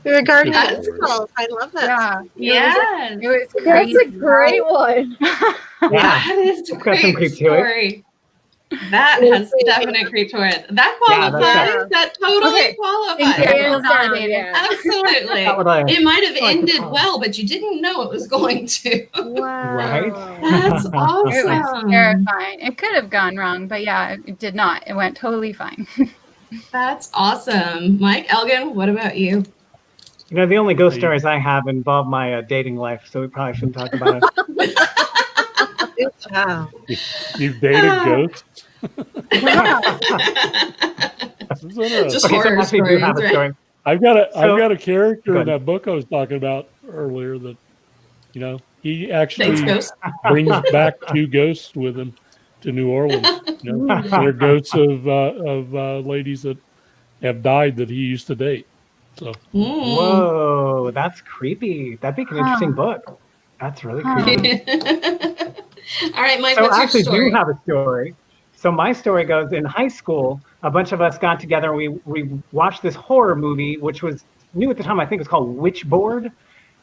You're a guardian angel. I love that. Yeah. It was crazy. That's a great one. That is a Got some great creep to it. story. That has definite creep to it. That qualifies. Yeah. That totally Okay. qualifies. Hands down, yeah. Absolutely. Not what I- It might have like to ended call. well, but you didn't know it was going to. Wow. Right? That's It was awesome. terrifying. It could have gone wrong, but yeah, it did not. It went totally fine. That's awesome. Mike, Elgin, what about you? The only ghost stories I have involve my dating life, so we probably shouldn't talk about it. Good job. You've dated ghosts? This is interesting. Just Okay, so I horror actually do stories, have a right? story. I've got a Go character in ahead. that book I was talking about earlier that, he Thanks, actually Ghost. brings back two ghosts with him to New Orleans. They're ghosts of ladies that have died that he used to date. So Mm. Whoa, that's creepy. That'd make an interesting book. That's really creepy. All right, Mike, So what's I your actually story? do have a story. So my story goes, in high school, a bunch of us got together and we watched this horror movie, which was new at the time. I think it was called Witchboard.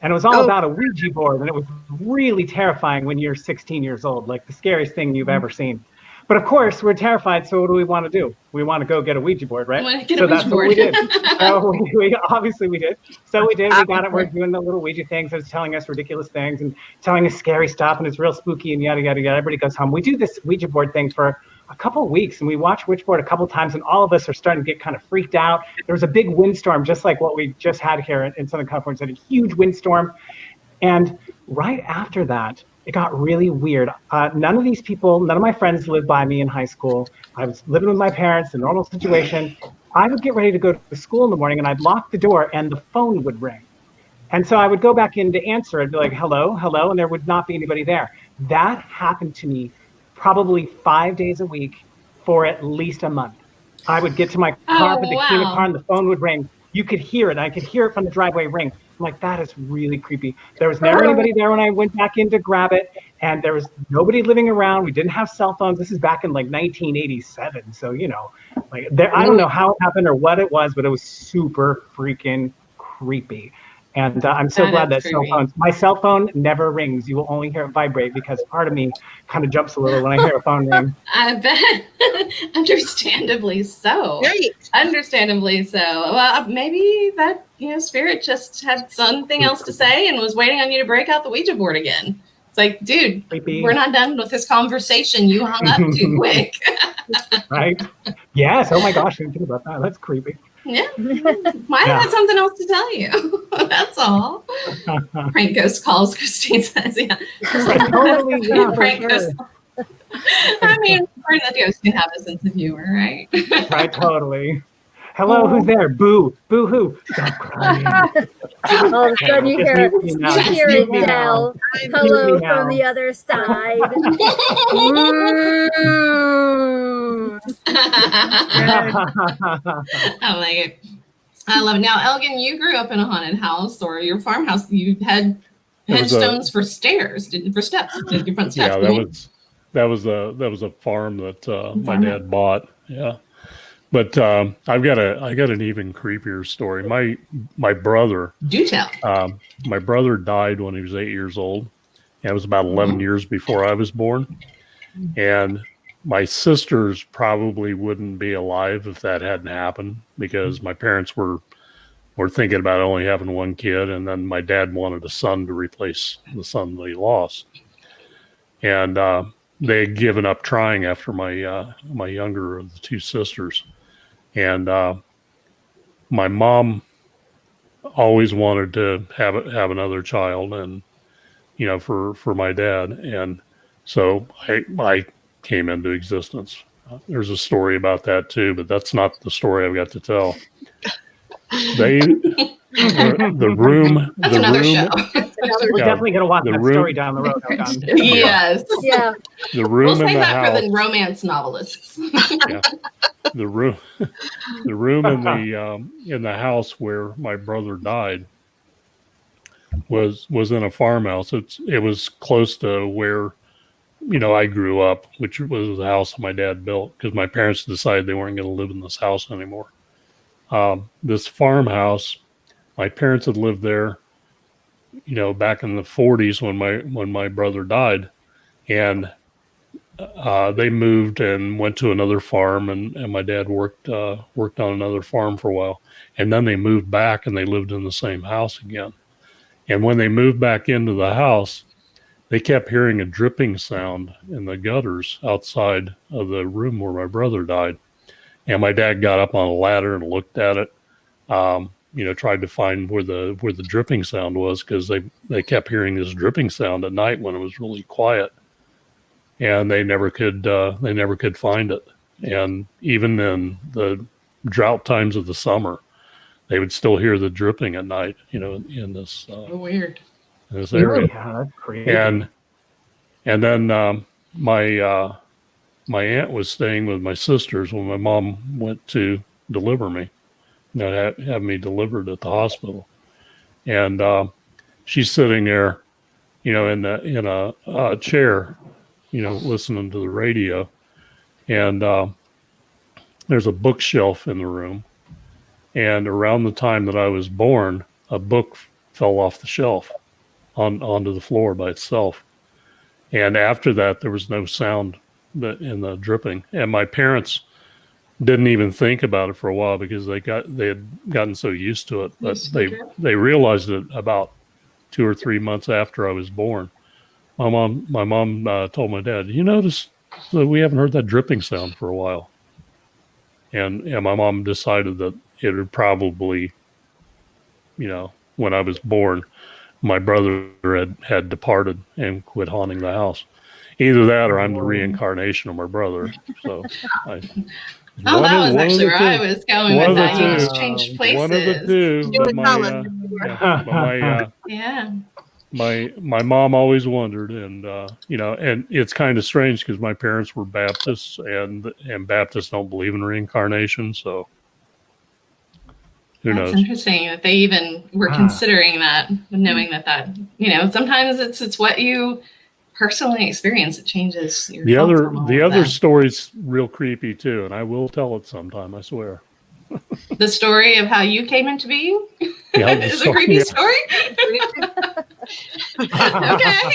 And it was all about a Ouija board. And it was really terrifying when you're 16 years old, like the scariest thing you've ever seen. But of course, we're terrified. So what do we want to do? We want to go get a Ouija board, right? We want to get So a that's Ouija what we board. did. So we obviously we did. So we did. We got it. We're doing the little Ouija things. It's telling us ridiculous things and telling us scary stuff, and it's real spooky and yada yada yada. Everybody goes home. We do this Ouija board thing for a couple of weeks, and we watch Witchboard a couple of times, and all of us are starting to get kind of freaked out. There was a big windstorm, just like what we just had here in Southern California. It's a huge windstorm, and right after that, it got really weird. None of my friends lived by me in high school. I was living with my parents, a normal situation. I would get ready to go to school in the morning, and I'd lock the door, and the phone would ring. And so I would go back in to answer. I'd be like, hello, hello, and there would not be anybody there. That happened to me probably 5 days a week for at least a month. I would get to my car, put the key in the car, and the phone would ring. You could hear it. I could hear it from the driveway ring. I'm like, that is really creepy. There was never anybody there when I went back in to grab it, and there was nobody living around. We didn't have cell phones. This is back in like 1987. So, I don't know how it happened or what it was, but it was super freaking creepy. And I'm so glad that my cell phone never rings. You will only hear it vibrate because part of me kind of jumps a little when I hear a phone ring. I bet. Understandably so. Great. Understandably so. Well, maybe that spirit just had something else to say and was waiting on you to break out the Ouija board again. It's like, dude, Creepy. we're not done with this conversation. You hung up too quick. Right? Yes. Oh my gosh, I didn't think about that. That's creepy. Yeah. Might have had something else to tell you. That's all. Prank ghost calls, Christine says. Yeah. Totally, yeah, for Prank sure. ghost. I mean, the ghost can have a sense of humor, right? Right, totally. Hello, who's there? Boo, boo hoo. Stop crying. All of a sudden you Just hear mute me now. you Just hear mute me now. Adele. Mute me Hello now. from the other side. Ooh. I like it. I love it. Now, Elgin, you grew up in a haunted house, or your farmhouse. You had There was a- headstones for stairs, for steps, different steps. Yeah, that was a farm that my dad bought. Yeah, but I got an even creepier story. My brother Do tell. my brother died when he was 8 years old. And it was about 11 years before I was born. And my sisters probably wouldn't be alive if that hadn't happened, because my parents were thinking about only having one kid, and then my dad wanted a son to replace the son that he lost. And they had given up trying after my younger of the two sisters. And my mom always wanted to have another child, and for my dad, and so I came into existence. There's a story about that too, but that's not the story I've got to tell. The room. That's the another room, show. We're definitely going to watch the that room- story down the road. Elgon. Yes. Yeah. The room We'll in save the that house. for the romance novelists. The room in the house where my brother died was in a farmhouse. It was close to where I grew up, which was the house my dad built, because my parents decided they weren't going to live in this house anymore. This farmhouse, my parents had lived there, back in the 40s when my brother died, and they moved and went to another farm, and my dad worked on another farm for a while, and then they moved back and they lived in the same house again. And when they moved back into the house, they kept hearing a dripping sound in the gutters outside of the room where my brother died. And my dad got up on a ladder and looked at it, tried to find where the dripping sound was, because they kept hearing this dripping sound at night when it was really quiet. And they never could find it. And even in the drought times of the summer, they would still hear the dripping at night, in this Weird. in this area. Yeah, that's crazy. And then my aunt was staying with my sisters when my mom went to deliver me, have me delivered at the hospital. And she's sitting there, in a chair, listening to the radio. And there's a bookshelf in the room. And around the time that I was born, a book fell off the shelf onto the floor by itself. And after that, there was no sound in the dripping. And my parents didn't even think about it for a while, because they had gotten so used to it. But they realized it about 2 or 3 months after I was born. My mom told my dad, "You notice that we haven't heard that dripping sound for a while." And my mom decided that it would probably, when I was born, my brother had departed and quit haunting the house. Either that, or I'm the reincarnation of my brother. So that was actually where I was going with that. You exchanged places. One of the two. But my mom always wondered, and and it's kind of strange, because my parents were Baptists, and Baptists don't believe in reincarnation, so who knows? That's interesting that they even were considering that, knowing that sometimes it's what you personally experience that changes your the other story's real creepy too, and I will tell it sometime, I swear. The story of how you came into being? Yeah, is a creepy story? Okay.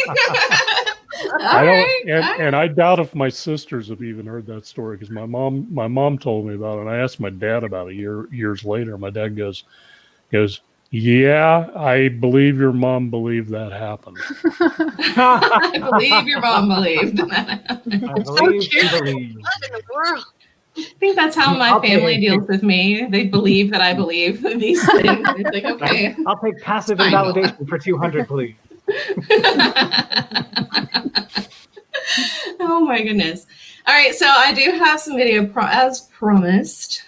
And I doubt if my sisters have even heard that story, because my mom told me about it, and I asked my dad about it years later. My dad goes, "Yeah, I believe your mom believed that happened." I believe your mom believed that happened. I believe she believes. What in the world? I think that's how my I'll family take- deals with me. They believe that I believe these things. It's like, okay. I'll take passive Fine, Nola. invalidation for 200, please. Oh my goodness. All right, so I do have some video as promised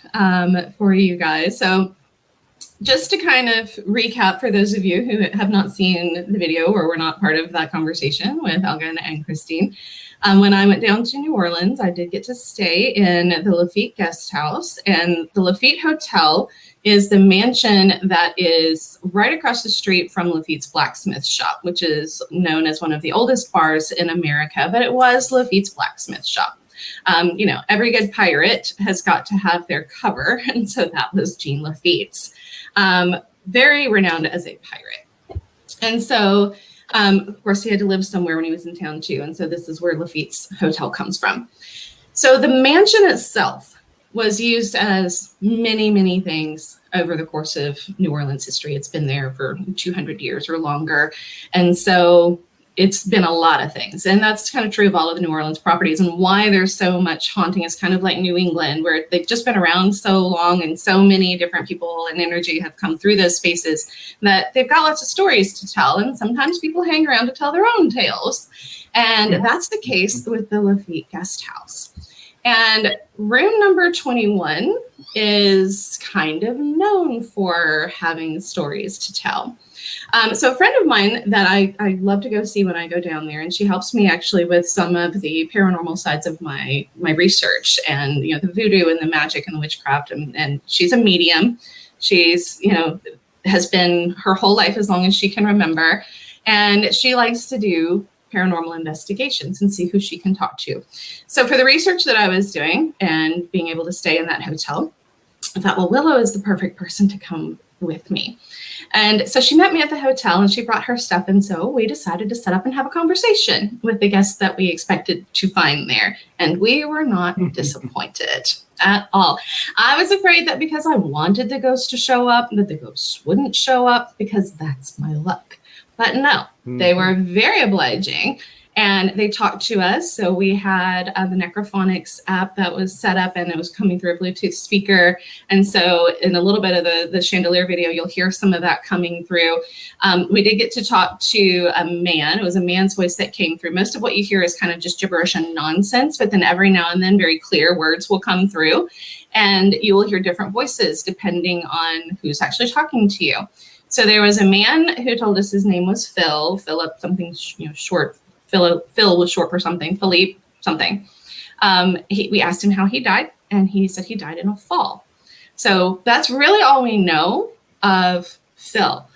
for you guys. So just to kind of recap for those of you who have not seen the video or were not part of that conversation with Elgin and Christine, when I went down to New Orleans, I did get to stay in the Lafitte Guest House, and the Lafitte Hotel is the mansion that is right across the street from Lafitte's blacksmith shop, which is known as one of the oldest bars in America, but it was Lafitte's blacksmith shop. You know, every good pirate has got to have their cover, and so that was Jean Lafitte's. Very renowned as a pirate. And so, of course, he had to live somewhere when he was in town too, and so this is where Lafitte's hotel comes from. So the mansion itself was used as many, many things over the course of New Orleans history. It's been there for 200 years or longer. And so it's been a lot of things. And that's kind of true of all of the New Orleans properties, and why there's so much haunting is kind of like New England, where they've just been around so long and so many different people and energy have come through those spaces that they've got lots of stories to tell. And sometimes people hang around to tell their own tales. And that's the case with the Lafitte Guest House. And room number 21 is kind of known for having stories to tell. So a friend of mine that I love to go see when I go down there, and she helps me actually with some of the paranormal sides of my research, and, you know, the voodoo and the magic and the witchcraft. And she's a medium. She's, you know, has been her whole life as long as she can remember. And she likes to do paranormal investigations and see who she can talk to. So for the research that I was doing and being able to stay in that hotel, I thought, well, Willow is the perfect person to come with me. And so she met me at the hotel and she brought her stuff. And so we decided to set up and have a conversation with the guests that we expected to find there. And we were not disappointed at all. I was afraid that because I wanted the ghosts to show up, that the ghosts wouldn't show up, because that's my luck. But no, they were very obliging. And they talked to us. So we had the Necrophonics app that was set up, and it was coming through a Bluetooth speaker. And so in a little bit of the chandelier video, you'll hear some of that coming through. We did get to talk to a man. It was a man's voice that came through. Most of what you hear is kind of just gibberish and nonsense, but then every now and then very clear words will come through, and you will hear different voices depending on who's actually talking to you. So there was a man who told us his name was Philip something, you know, short. Phil was short for something, Philippe something. We asked him how he died, and he said he died in a fall. So that's really all we know of Phil.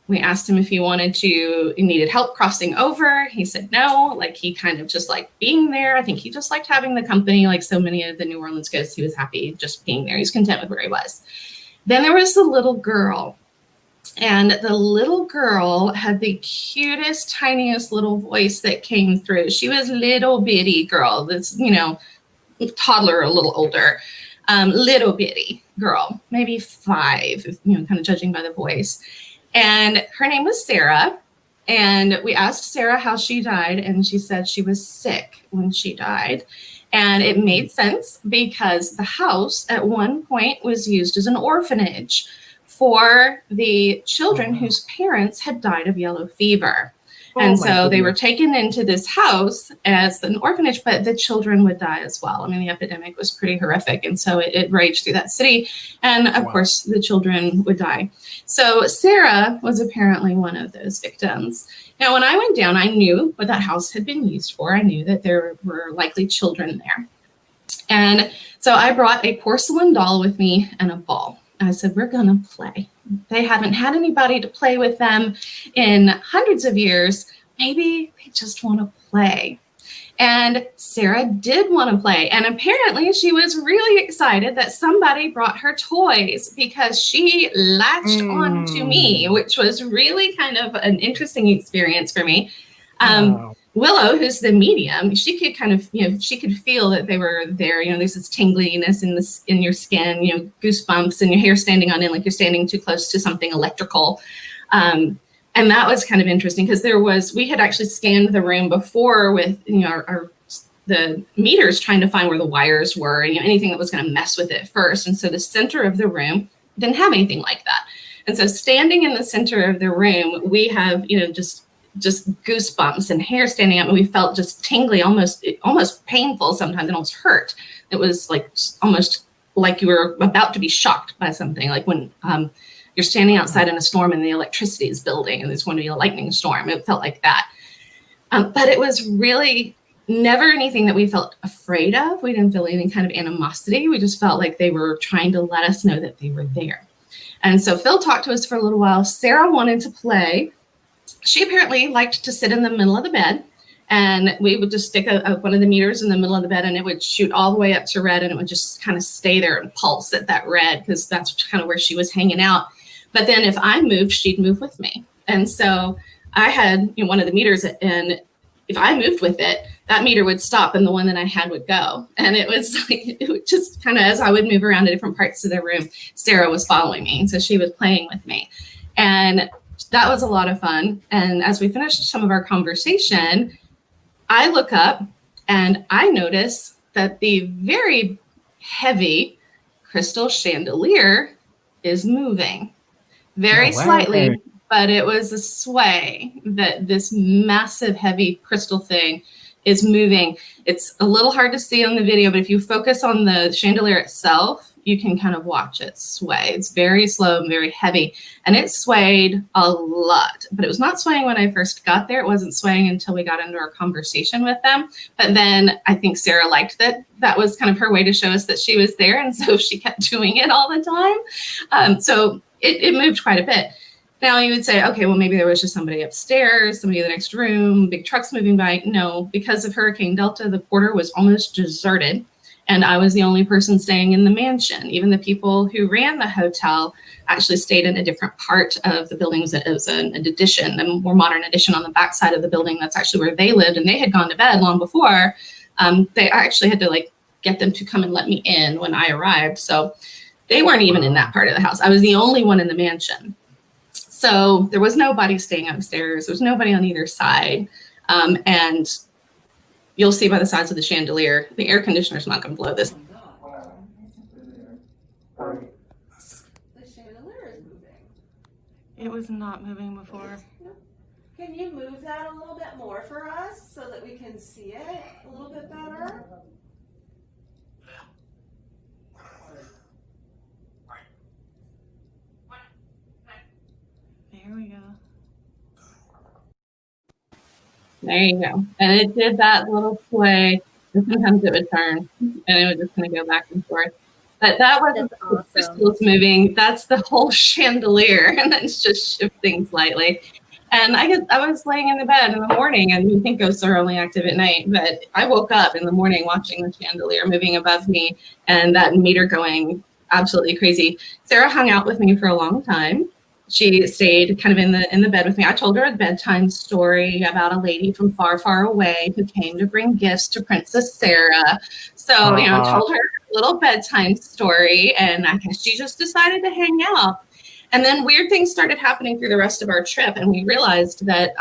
We asked him if he needed help crossing over. He said no, like he kind of just liked being there. I think he just liked having the company, like so many of the New Orleans ghosts. He was happy just being there. He was content with where he was. Then there was the little girl. And the little girl had the cutest, tiniest little voice that came through. She was little bitty girl, this, you know, toddler, a little older, little bitty girl, maybe 5, you know, kind of judging by the voice. And her name was Sarah. And we asked Sarah how she died, and she said she was sick when she died. And it made sense because the house at one point was used as an orphanage for the children whose parents had died of yellow fever. And so they were taken into this house as an orphanage, but the children would die as well. I mean, the epidemic was pretty horrific. And so it raged through that city. And of course, the children would die. So Sarah was apparently one of those victims. Now, when I went down, I knew what that house had been used for. I knew that there were likely children there. And so I brought a porcelain doll with me and a ball. I said, we're going to play. They haven't had anybody to play with them in hundreds of years. Maybe they just want to play. And Sarah did want to play. And apparently she was really excited that somebody brought her toys, because she latched on to me, which was really kind of an interesting experience for me. Willow, who's the medium, she could kind of, you know, she could feel that they were there. You know, there's this tingliness in your skin, you know, goosebumps, and your hair standing on end like you're standing too close to something electrical. And that was kind of interesting because we had actually scanned the room before with, you know, our the meters trying to find where the wires were and anything that was going to mess with it first. And so the center of the room didn't have anything like that. And so standing in the center of the room, we have, just goosebumps and hair standing up, and we felt just tingly, almost painful sometimes, and almost hurt. It was like almost like you were about to be shocked by something, like when you're standing outside in a storm and the electricity is building and there's going to be a lightning storm. It felt like that. But it was really never anything that we felt afraid of. We didn't feel any kind of animosity. We just felt like they were trying to let us know that they were there. And so Phil talked to us for a little while. Sarah wanted to play. She apparently liked to sit in the middle of the bed, and we would just stick one of the meters in the middle of the bed, and it would shoot all the way up to red, and it would just kind of stay there and pulse at that red, because that's kind of where she was hanging out. But then if I moved, she'd move with me. And so I had one of the meters, and if I moved with it, that meter would stop and the one that I had would go. And it was like, it would just kind of, as I would move around to different parts of the room, Sarah was following me. And so she was playing with me. And that was a lot of fun. And as we finished some of our conversation, I look up and I notice that the very heavy crystal chandelier is moving very slightly, but it was a sway that this massive heavy crystal thing is moving. It's a little hard to see on the video, but if you focus on the chandelier itself, you can kind of watch it sway. It's very slow and very heavy, and it swayed a lot, but it was not swaying when I first got there. It wasn't swaying until we got into our conversation with them. But then I think Sarah liked that. That was kind of her way to show us that she was there. And so she kept doing it all the time. So it moved quite a bit. Now you would say, okay, well, maybe there was just somebody upstairs, somebody in the next room, big trucks moving by. No, because of Hurricane Delta, the quarter was almost deserted. And I was the only person staying in the mansion. Even the people who ran the hotel actually stayed in a different part of the building. It was an addition, a more modern addition on the backside of the building. That's actually where they lived. And they had gone to bed long before. They actually had to get them to come and let me in when I arrived. So they weren't even in that part of the house. I was the only one in the mansion. So there was nobody staying upstairs. There was nobody on either side. And you'll see by the size of the chandelier, the air conditioner is not going to blow this. The chandelier is moving. It was not moving before. Can you move that a little bit more for us so that we can see it a little bit better? There we go. There you go. And it did that little sway, and sometimes it would turn, and it would just kind of go back and forth. But that wasn't the crystals moving. That's the whole chandelier, and it's just shifting slightly. And I was laying in the bed in the morning, and you think ghosts are only active at night, but I woke up in the morning watching the chandelier moving above me and that meter going absolutely crazy. Sarah hung out with me for a long time. She stayed kind of in the bed with me. I told her a bedtime story about a lady from far, far away who came to bring gifts to Princess Sarah. So, told her a little bedtime story, and I guess she just decided to hang out. And then weird things started happening through the rest of our trip, and we realized that,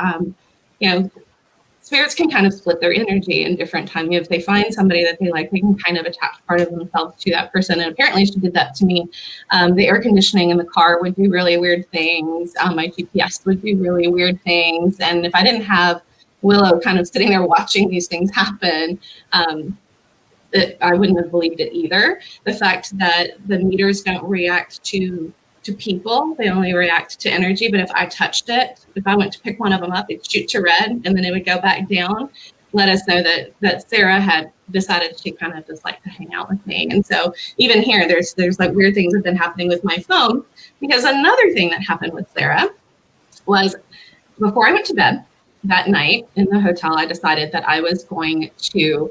spirits can kind of split their energy in different times. If they find somebody that they like, they can kind of attach part of themselves to that person. And apparently she did that to me. The air conditioning in the car would do really weird things. My GPS would do really weird things. And if I didn't have Willow kind of sitting there watching these things happen, I wouldn't have believed it either. The fact that the meters don't react to people, they only react to energy. But if I touched it, if I went to pick one of them up, it'd shoot to red and then it would go back down. Let us know that Sarah had decided she kind of just liked to hang out with me. And so even here, there's like weird things have been happening with my phone, because another thing that happened with Sarah was before I went to bed that night in the hotel, I decided that I was going to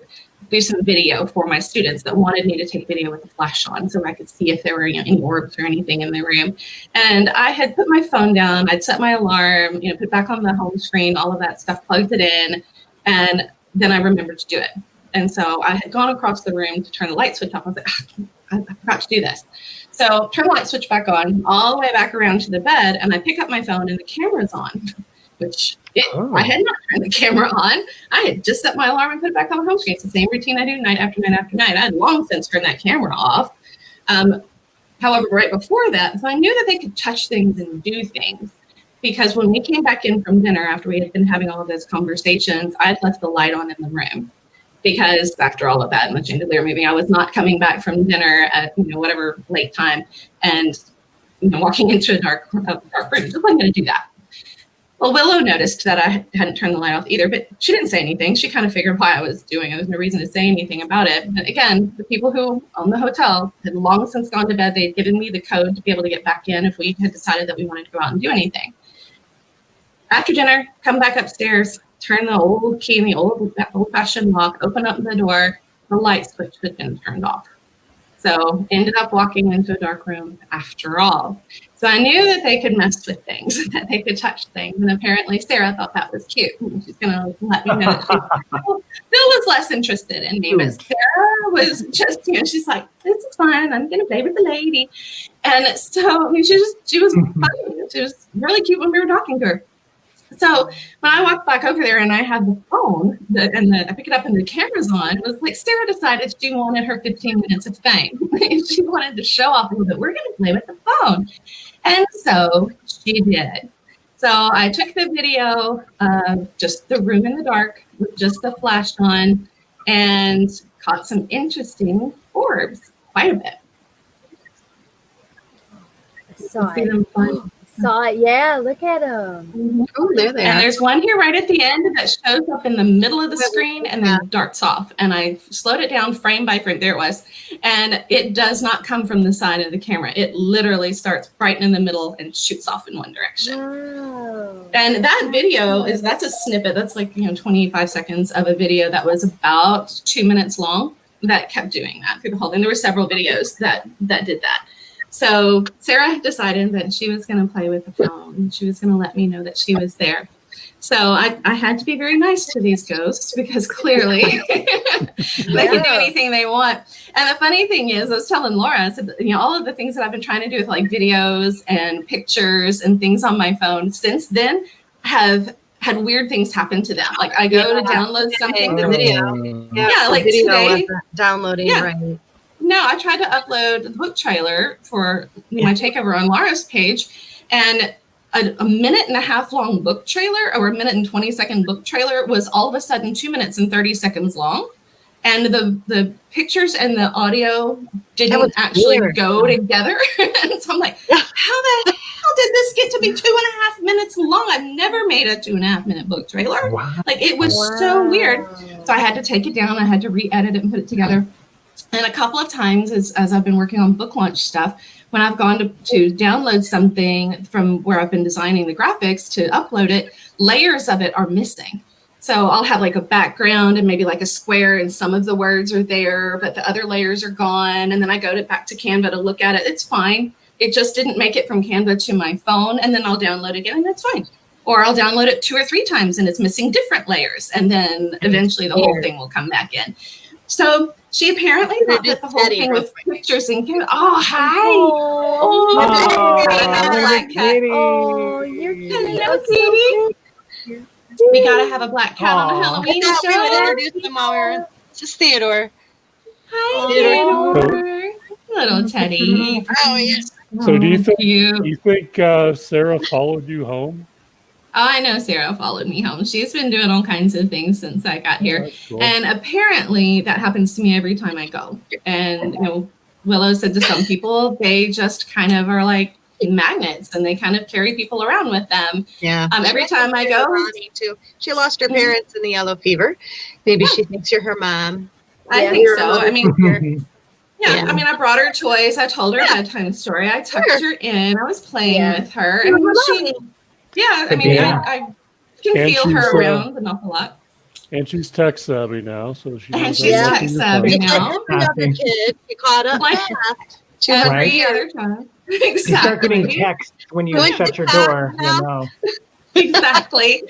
do some video for my students that wanted me to take video with the flash on so I could see if there were any orbs or anything in the room. And I had put my phone down, I'd set my alarm, put back on the home screen, all of that stuff, plugged it in, and then I remembered to do it. And so I had gone across the room to turn the light switch off. I was like, I forgot to do this. So turn the light switch back on, all the way back around to the bed, and I pick up my phone and the camera's on, which I had not turned the camera on. I had just set my alarm and put it back on the home screen. It's the same routine I do night after night after night. I had long since turned that camera off. However, right before that, so I knew that they could touch things and do things. Because when we came back in from dinner, after we had been having all of those conversations, I had left the light on in the room. Because after all of that and the chandelier moving, I was not coming back from dinner at whatever late time and walking into a dark room. Just wasn't going to do that. Well, Willow noticed that I hadn't turned the light off either, but she didn't say anything. She kind of figured why I was doing it. There was no reason to say anything about it. But again, the people who own the hotel had long since gone to bed. They'd given me the code to be able to get back in if we had decided that we wanted to go out and do anything. After dinner, come back upstairs, turn the old key in the old-fashioned lock, open up the door, the light switch had been turned off. So ended up walking into a dark room after all. So I knew that they could mess with things, that they could touch things. And apparently Sarah thought that was cute. She's going to let me know that Bill was less interested in me, but Sarah was just, she's like, this is fine. I'm going to play with the lady. And so, I mean, she was funny. She was really cute when we were talking to her. So when I walked back over there and I had the phone I pick it up and the camera's on, it was like Sarah decided she wanted her 15 minutes of fame. She wanted to show off a little bit. We're going to play with the phone. And so she did. So I took the video of just the room in the dark with just the flash on and caught some interesting orbs, quite a bit. Saw it. Yeah, look at them. Oh, there they are. And there's one here right at the end that shows up in the middle of the screen and then darts off. And I slowed it down frame by frame. There it was. And it does not come from the side of the camera. It literally starts right in the middle and shoots off in one direction. Wow. And that video that's a snippet. That's like 25 seconds of a video that was about 2 minutes long that kept doing that through the whole thing. There were several videos that did that. So Sarah decided that she was going to play with the phone. She was going to let me know that she was there. So I had to be very nice to these ghosts because clearly they can do anything they want. And the funny thing is, I was telling Laura, I said, all of the things that I've been trying to do with like videos and pictures and things on my phone since then have had weird things happen to them. Like I go to download something The from video. like video today. wasn't downloading right. No, I tried to upload the book trailer for my takeover on Laura's page, and a minute and a half long book trailer or a minute and 20-second book trailer was all of a sudden 2 minutes and 30 seconds long. And the pictures and the audio didn't actually go together. And so I'm like, how the hell did this get to be 2.5 minutes long? I've never made a 2.5 minute book trailer. Wow. Like it was so weird. So I had to take it down. I had to re-edit it and put it together. And a couple of times as I've been working on book launch stuff, when I've gone to download something from where I've been designing the graphics to upload it, layers of it are missing. So I'll have like a background and maybe like a square and some of the words are there, but the other layers are gone. And then I go back to Canva to look at it. It's fine. It just didn't make it from Canva to my phone. And then I'll download it again and it's fine. Or I'll download it 2 or 3 times and it's missing different layers. And then eventually the whole thing will come back in. So she apparently thought that the whole thing with pictures and Canva. Oh, hi. Black cat. Oh, you're cute. Hello, kitty. We gotta have a black cat on a Halloween show. We would introduce them while we were. This is Theodore. Hi, Theodore. Little Teddy. Oh yes. So do you think Sarah followed you home? Oh, I know Sarah followed me home. She's been doing all kinds of things since I got here. Cool. And apparently that happens to me every time I go. And, Willow said to some people, they just kind of are like magnets and they kind of carry people around with them. Yeah. Every time I go. Ronnie too. She lost her parents in the yellow fever. Maybe she thinks you're her mom. I think so. I mean, I mean, I brought her toys. I told her a bedtime story. I tucked her in. I was playing with her. And she... Yeah, I mean, I can feel her around an awful lot. And she's tech savvy now, so she's tech savvy now. Another kid, you caught up fast. To every other time. Exactly. You start getting text when you shut your door, Exactly.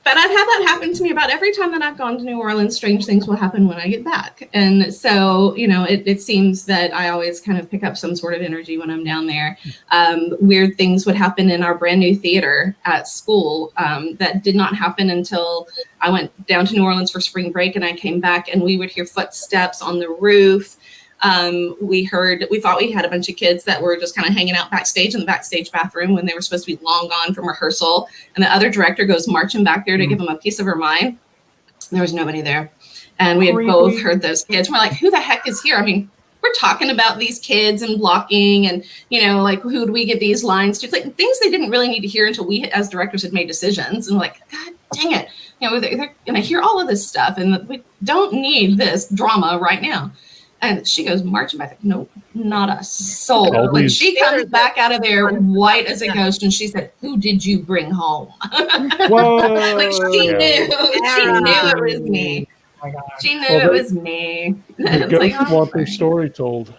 But I've had that happen to me about every time that I've gone to New Orleans. Strange things will happen when I get back. And so, it seems that I always kind of pick up some sort of energy when I'm down there. Weird things would happen in our brand new theater at school that did not happen until I went down to New Orleans for spring break, and I came back, and we would hear footsteps on the roof. We thought we had a bunch of kids that were just kind of hanging out backstage in the backstage bathroom when they were supposed to be long gone from rehearsal. And the other director goes marching back there to give them a piece of her mind. There was nobody there. And we had both heard those kids. We're like, who the heck is here? I mean, we're talking about these kids and blocking and, like, who do we get these lines to? It's like things they didn't really need to hear until we as directors had made decisions. And we're like, God dang it. They're going to hear all of this stuff. And we don't need this drama right now. And she goes marching back. Nope, not a soul. When she comes back out of there white as a ghost, and she said, "Who did you bring home?" Whoa! Like she knew. She knew it was me. Oh my God. She knew it was me. The ghosts want their story told.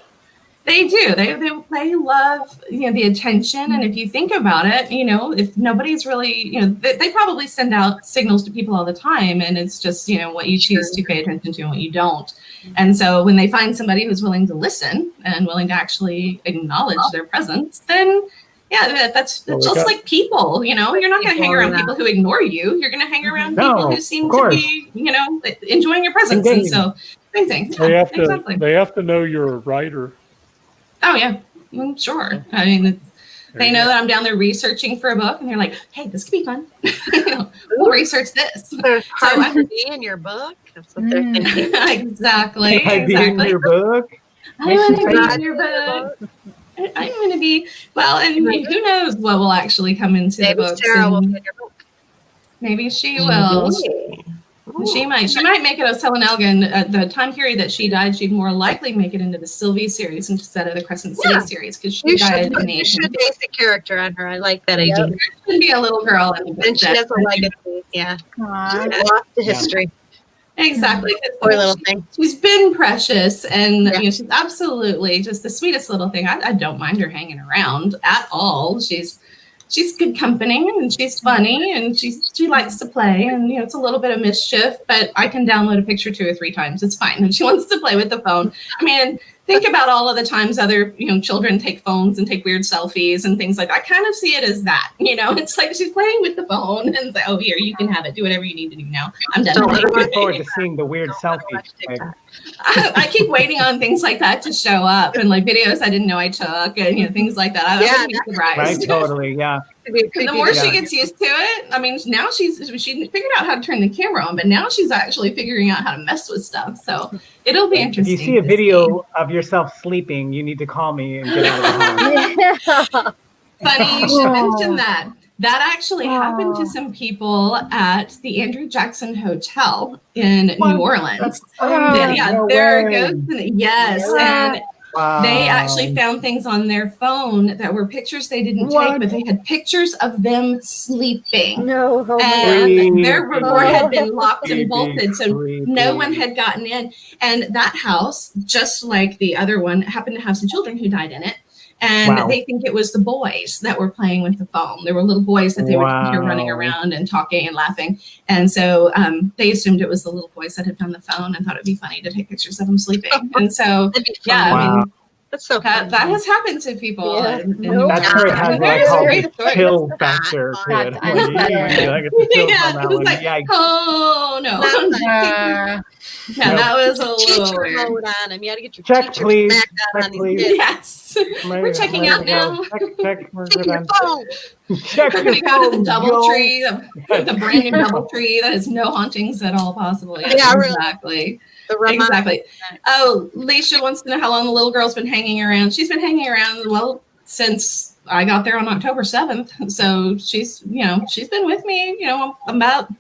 They do. They love the attention. And if you think about it, if nobody's really they probably send out signals to people all the time, and it's just what you choose to pay attention to and what you don't. And so when they find somebody who's willing to listen and willing to actually acknowledge their presence, then that's just like people. You're not going to hang around people who ignore you. You're going to hang around people who seem to be enjoying your presence. And so same thing. They have to know you're a writer. Oh, yeah, sure. I mean, they know that I'm down there researching for a book, and they're like, hey, this could be fun. We'll research this. There's part to be in your book. That's what they're thinking. Exactly. Can I be in your book? I want to be in your book. I'm going to be, and who knows what will actually come into the books. Sarah will be in your book. Maybe she will. She might make it. I was telling Elgin at the time period that she died, she'd more likely make it into the Sylvie series instead of the Crescent City series because she died in You should base a character on her. I like that idea. She should be a little girl. And she has a legacy. Yeah. Lost to history. Exactly. Poor little thing. She's been precious, and she's absolutely just the sweetest little thing. I don't mind her hanging around at all. She's good company, and she's funny, and she likes to play, and it's a little bit of mischief, but I can download a picture 2 or 3 times. It's fine. If she wants to play with the phone. I mean, think about all of the times other children take phones and take weird selfies and things like that. I kind of see it as that. It's like she's playing with the phone and say, oh, here, you can have it. Do whatever you need to do now. I'm done. I'm looking forward to seeing the weird selfies. I keep waiting on things like that to show up, and like videos I didn't know I took, and things like that. I wouldn't be surprised. Right, totally, yeah. The more she gets used to it, I mean, now she figured out how to turn the camera on, but now she's actually figuring out how to mess with stuff. So it'll be interesting. If you see a video of yourself sleeping, you need to call me and get out of the house. Funny you should mention that. That actually happened to some people at the Andrew Jackson Hotel in New Orleans. There goes. Yes, and they actually found things on their phone that were pictures they didn't take, but they had pictures of them sleeping. And their report had been locked and bolted, so no one had gotten in. And that house, just like the other one, happened to have some children who died in it. And they think it was the boys that were playing with the phone. There were little boys that they would hear running around and talking and laughing. And so they assumed it was the little boys that had done the phone and thought it'd be funny to take pictures of them sleeping. And so, I mean, that's so that has happened to people. That story has what I call a chill factor to it. I get the chills on that one. Yikes. Oh, no. That was a little weird. Mode on him. You got to get your Check, please. Back on these kids. Yes. We're checking out now. Check. We're Check good your on. phone. Check We're your going to go to the phone, DoubleTree, the brand new DoubleTree that has no hauntings at all possible. Yeah, really. Exactly. Exactly. Oh, Leisha wants to know how long the little girl's been hanging around. She's been hanging around, since I got there on October 7th. So she's been with me, about,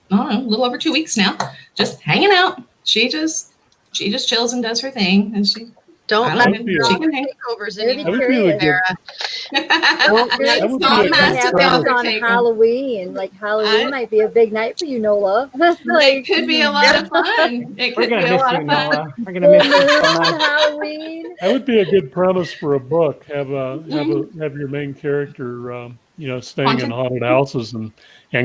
I don't know, a little over 2 weeks now, just hanging out. She just chills and does her thing, and she don't let takeovers anymore, Sarah. On Halloween, Halloween might be a big night for you, Nola. It could be a lot of fun. It could be a lot of fun. We're gonna miss you so much. Halloween. That would be a good premise for a book. Have your main character, staying in haunted houses and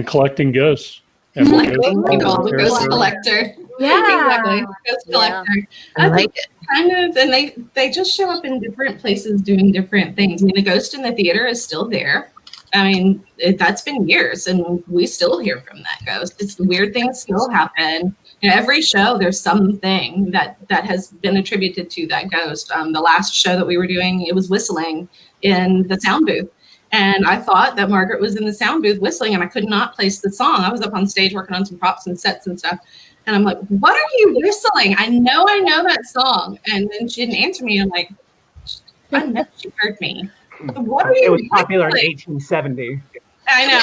collecting ghosts. And Like what makes the Margaret ghost character- collector. Yeah. Exactly. Ghost collector. I like it. Kind of, and they just show up in different places doing different things. I mean, the ghost in the theater is still there. I mean, that's been years, and we still hear from that ghost. It's weird things still happen. You know, every show there's something that has been attributed to that ghost. The last show that we were doing, it was whistling in the sound booth. And I thought that Margaret was in the sound booth whistling, and I could not place the song. I was up on stage working on some props and sets and stuff. And I'm like, what are you whistling? I know that song. And then she didn't answer me. I'm like, I know she heard me. What are you It was popular in whistling? 1870. I know.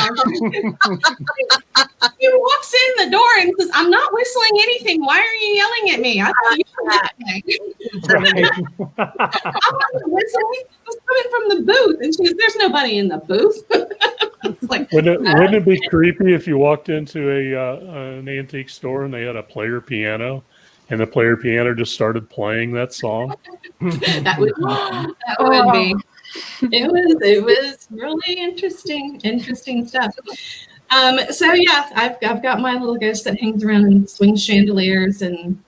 He walks in the door and says, I'm not whistling anything. Why are you yelling at me? I thought you were whistling. Right. I wasn't whistling. It was coming from the booth. And she goes, there's nobody in the booth. It's like, Wouldn't it be creepy if you walked into an antique store and they had a player piano, and the player piano just started playing that song? that would be. It was really interesting stuff. So yeah, I've got my little ghost that hangs around and swings chandeliers and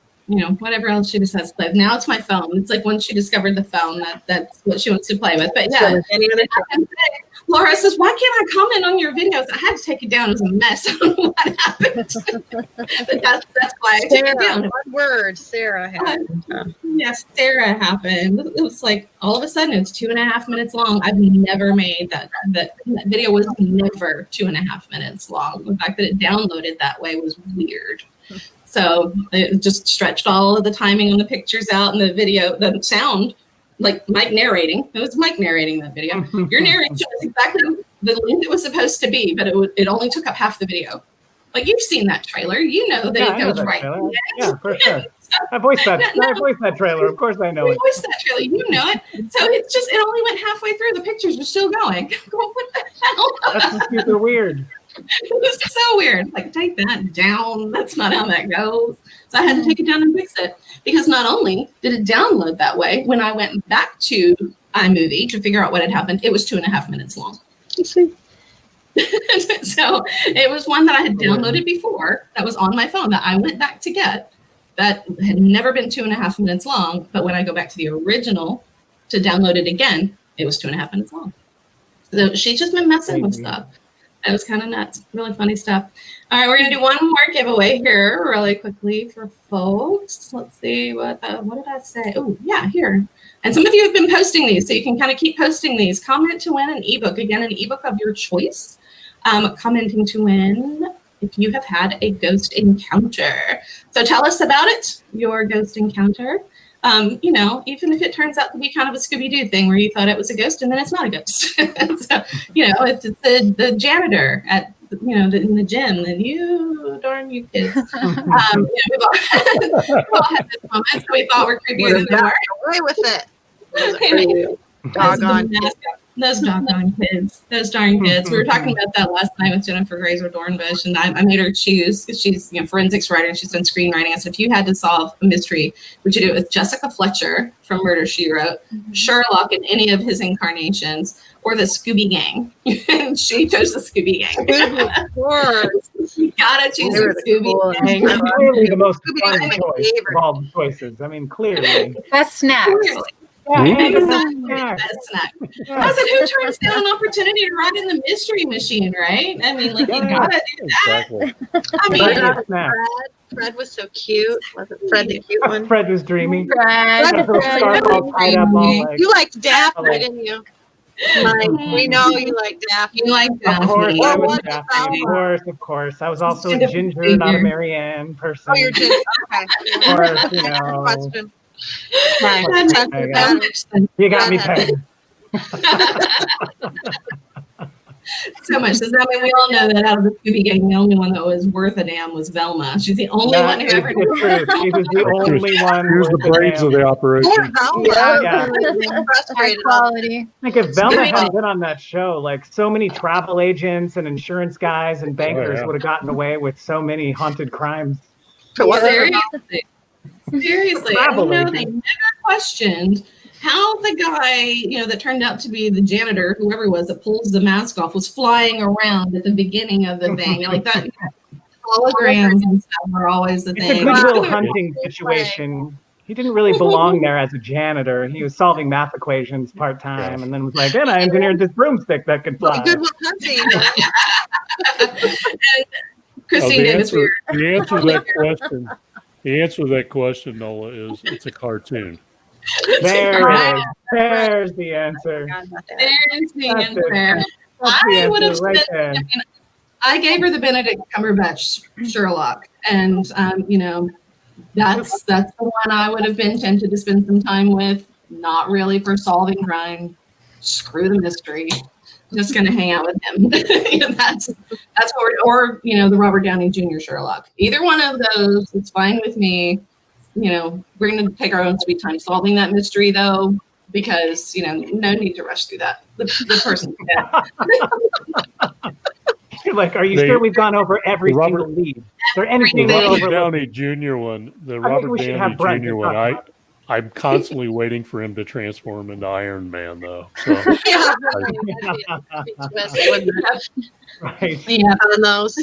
whatever else she decides to play with. Now it's my phone. It's like once she discovered the phone, that's what she wants to play with. But yeah, Laura says, why can't I comment on your videos? I had to take it down. It was a mess. I don't know what happened. But that's why I took it down. One word, Sarah had. Yes, Sarah happened. It was like all of a sudden it's 2.5 minutes long. I've never made that video was never 2.5 minutes long. The fact that it downloaded that way was weird. So it just stretched all of the timing on the pictures out and the video, the sound, like Mike narrating. It was Mike narrating that video. Your narration was exactly the length it was supposed to be, but it only took up half the video. Like you've seen that trailer, you know that it goes right. Yeah, for sure. I voiced that trailer. Of course I know it. I voiced that trailer. You know it. So it's just, it only went halfway through. The pictures were still going. What the hell? That's super weird. It was so weird. Like, take that down. That's not how that goes. So I had to take it down and fix it. Because not only did it download that way, when I went back to iMovie to figure out what had happened, it was 2.5 minutes long. So it was one that I had downloaded before that was on my phone that I went back to get that had never been 2.5 minutes long. But when I go back to the original to download it again, it was 2.5 minutes long. So she's just been messing with stuff. That was kind of nuts. Really funny stuff. All right, we're going to do one more giveaway here really quickly for folks. Let's see, what did I say? Oh, yeah, here. And some of you have been posting these, so you can kind of keep posting these. Comment to win an ebook. Again, an ebook of your choice. Commenting to win if you have had a ghost encounter. So tell us about it, your ghost encounter. Even if it turns out to be kind of a Scooby-Doo thing where you thought it was a ghost and then it's not a ghost. So, if it's the janitor at, in the gym, then you kids. We've all had this moment, so we thought we're creepier than they were. Away with it. Doggone. Those doggone kids. Those darn kids. We were talking about that last night with Jennifer Grazer Dornbush, and I made her choose because she's forensics writer and she's done screenwriting. I said, if you had to solve a mystery, would you do it with Jessica Fletcher from Murder, She Wrote, Sherlock in any of his incarnations, or the Scooby Gang? And she chose the Scooby Gang. Of course. You gotta choose the Scooby Gang. Clearly the most fun choice of all the choices. I mean, clearly. Best snacks. Clearly. Exactly. That's not. I said, who turns down an opportunity to ride in the mystery machine, right? I mean, like, you gotta do that. Exactly. I mean, Fred was so cute. Wasn't Fred the cute one? Fred was dreamy. Fred. You liked Daphne, didn't you? We know you like Daphne. You like Of course, Daphne. I was Daphne. Of course. I was also a Ginger, not a Marianne person. Oh, you're Ginger. Okay. Of course, Question. You got me pegged. So much. Does that mean we all know that out of the Scooby Gang, the only one that was worth a damn was Velma? She's the only one who ever did. She was the only one. Here's the brains of the operation. High quality. Like if Velma hadn't been on that show, like so many travel agents and insurance guys and bankers would have gotten away with so many haunted crimes. Seriously, they never questioned how the guy, that turned out to be the janitor, whoever it was that pulls the mask off, was flying around at the beginning of the thing. Like that, holograms and stuff are always the It's a thing. Goodwill Hunting situation. He didn't really belong there as a janitor. He was solving math equations part-time, and then was like, and I engineered this broomstick that could fly. Goodwill Hunting. Christine the Davis. answer to that question, Nola, is it's a cartoon. There it is. There's the answer. There's the That's answer. That's the I would have answer right said, there. I gave her the Benedict Cumberbatch Sherlock, and that's the one I would have been tempted to spend some time with. Not really for solving crime. Screw the mystery. Just gonna hang out with him. That's what the Robert Downey Jr. Sherlock. Either one of those, it's fine with me. We're gonna take our own sweet time solving that mystery, though, because no need to rush through that. The person. You're like, are you sure we've gone over every single lead? Is there anything The we're Robert overlooking? Downey Jr. one, I'm constantly waiting for him to transform into Iron Man, though. So, Right. Yeah. On those.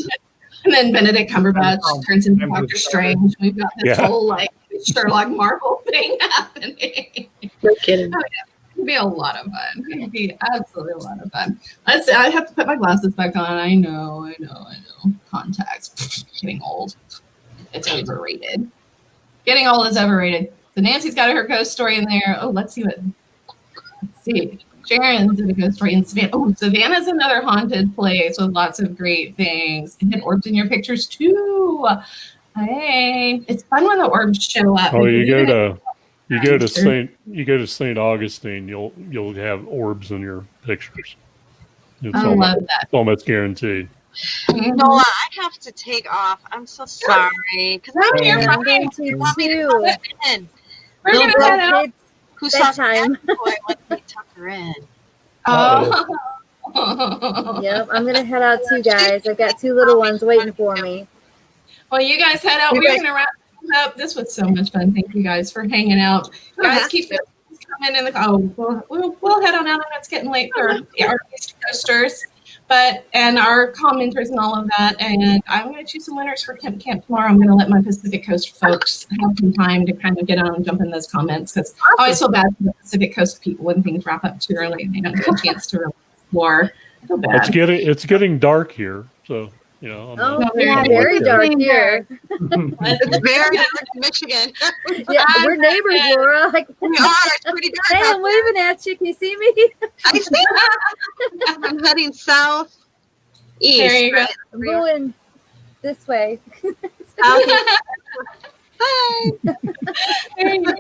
And then Benedict Cumberbatch turns into Doctor Strange. We've got this whole Sherlock Marvel thing happening. No kidding. It'd be a lot of fun. It'd be absolutely a lot of fun. I have to put my glasses back on. I know. Contacts. Getting old. It's overrated. Getting old is overrated. So Nancy's got her ghost story in there. Oh, let's see. Sharon's did a ghost story in Savannah. Oh, Savannah's another haunted place with lots of great things. And hit orbs in your pictures too. Hey, it's fun when the orbs show up. oh, you go to St. Augustine, you'll have orbs in your pictures. I love that. It's almost guaranteed. Nola, I have to take off. I'm so sorry. Because I'm here. I'm going to want me to too. come in. We're going to head out. Who saw Bedtime. that boy let me tuck her in? Oh. Yep, I'm gonna head out too, guys. I've got two little ones waiting for me. Well, you guys head out. We're going to wrap up. This was so much fun. Thank you guys for hanging out. Guys, keep coming in we'll head on out. It's getting late for our East Coasters, and our commenters and all of that. And I'm going to choose some winners for Camp tomorrow. I'm going to let my Pacific Coast folks have some time to kind of get on and jump in those comments, because I always feel bad for the Pacific Coast people when things wrap up too early and they don't get a chance to really explore. I feel bad. It's getting dark here, so Very dark here. It's very dark in Michigan. Yeah, we're neighbors, Laura. We are. It's pretty dark. Hey, I'm waving at you. Can you see me? I see. I'm heading south east. There you go. I'm going this way. Bye. There you go.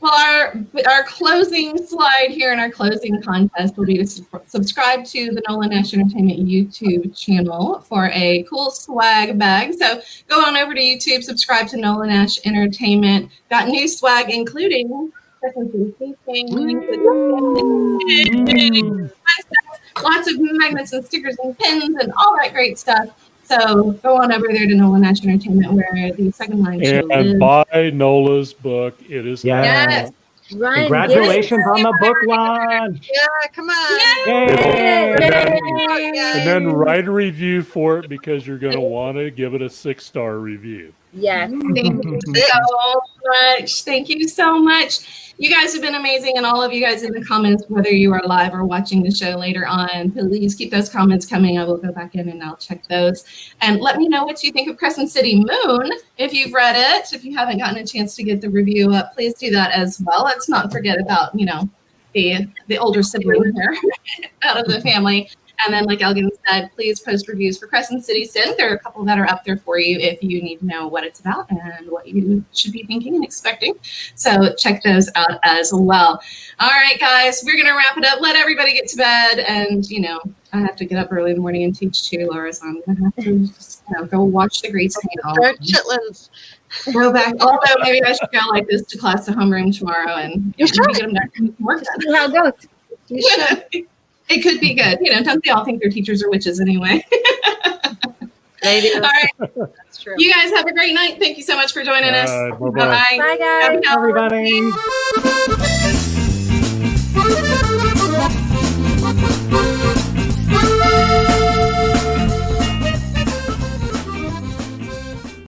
Well, our closing slide here and our closing contest will be to subscribe to the Nola Nash Entertainment YouTube channel for a cool swag bag. So go on over to YouTube, subscribe to Nola Nash Entertainment. Got new swag, including lots of magnets and stickers and pins and all that great stuff. So go on over there to Nola Nash Entertainment, where the second line show and buy Nola's book. It is Yes. Ryan, Congratulations on the book launch. Yeah, come on. Yay. And then write a review for it, because you're going to want to give it a 6-star review. Yes. Thank you so much. Thank you so much. You guys have been amazing, and all of you guys in the comments, whether you are live or watching the show later on, please keep those comments coming. I will go back in and I'll check those. And let me know what you think of Crescent City Moon. If you've read it, if you haven't gotten a chance to get the review up, please do that as well. Let's not forget about, the older sibling here out of the family. And then, like Elgin said, please post reviews for Crescent City Sin. There are a couple that are up there for you if you need to know what it's about and what you should be thinking and expecting. So check those out as well. All right, guys, we're going to wrap it up. Let everybody get to bed. And, I have to get up early in the morning and teach too, Laura. So I'm going to have to just go watch the Great Chitlins. Go back. Although maybe I should go like this to class to homeroom tomorrow and get them back to work. See how it goes. It could be good. Don't they all think their teachers are witches anyway? They do. All right. That's true. You guys have a great night. Thank you so much for joining us. Bye-bye. Bye-bye. Bye, guys. Happy Halloween. Everybody.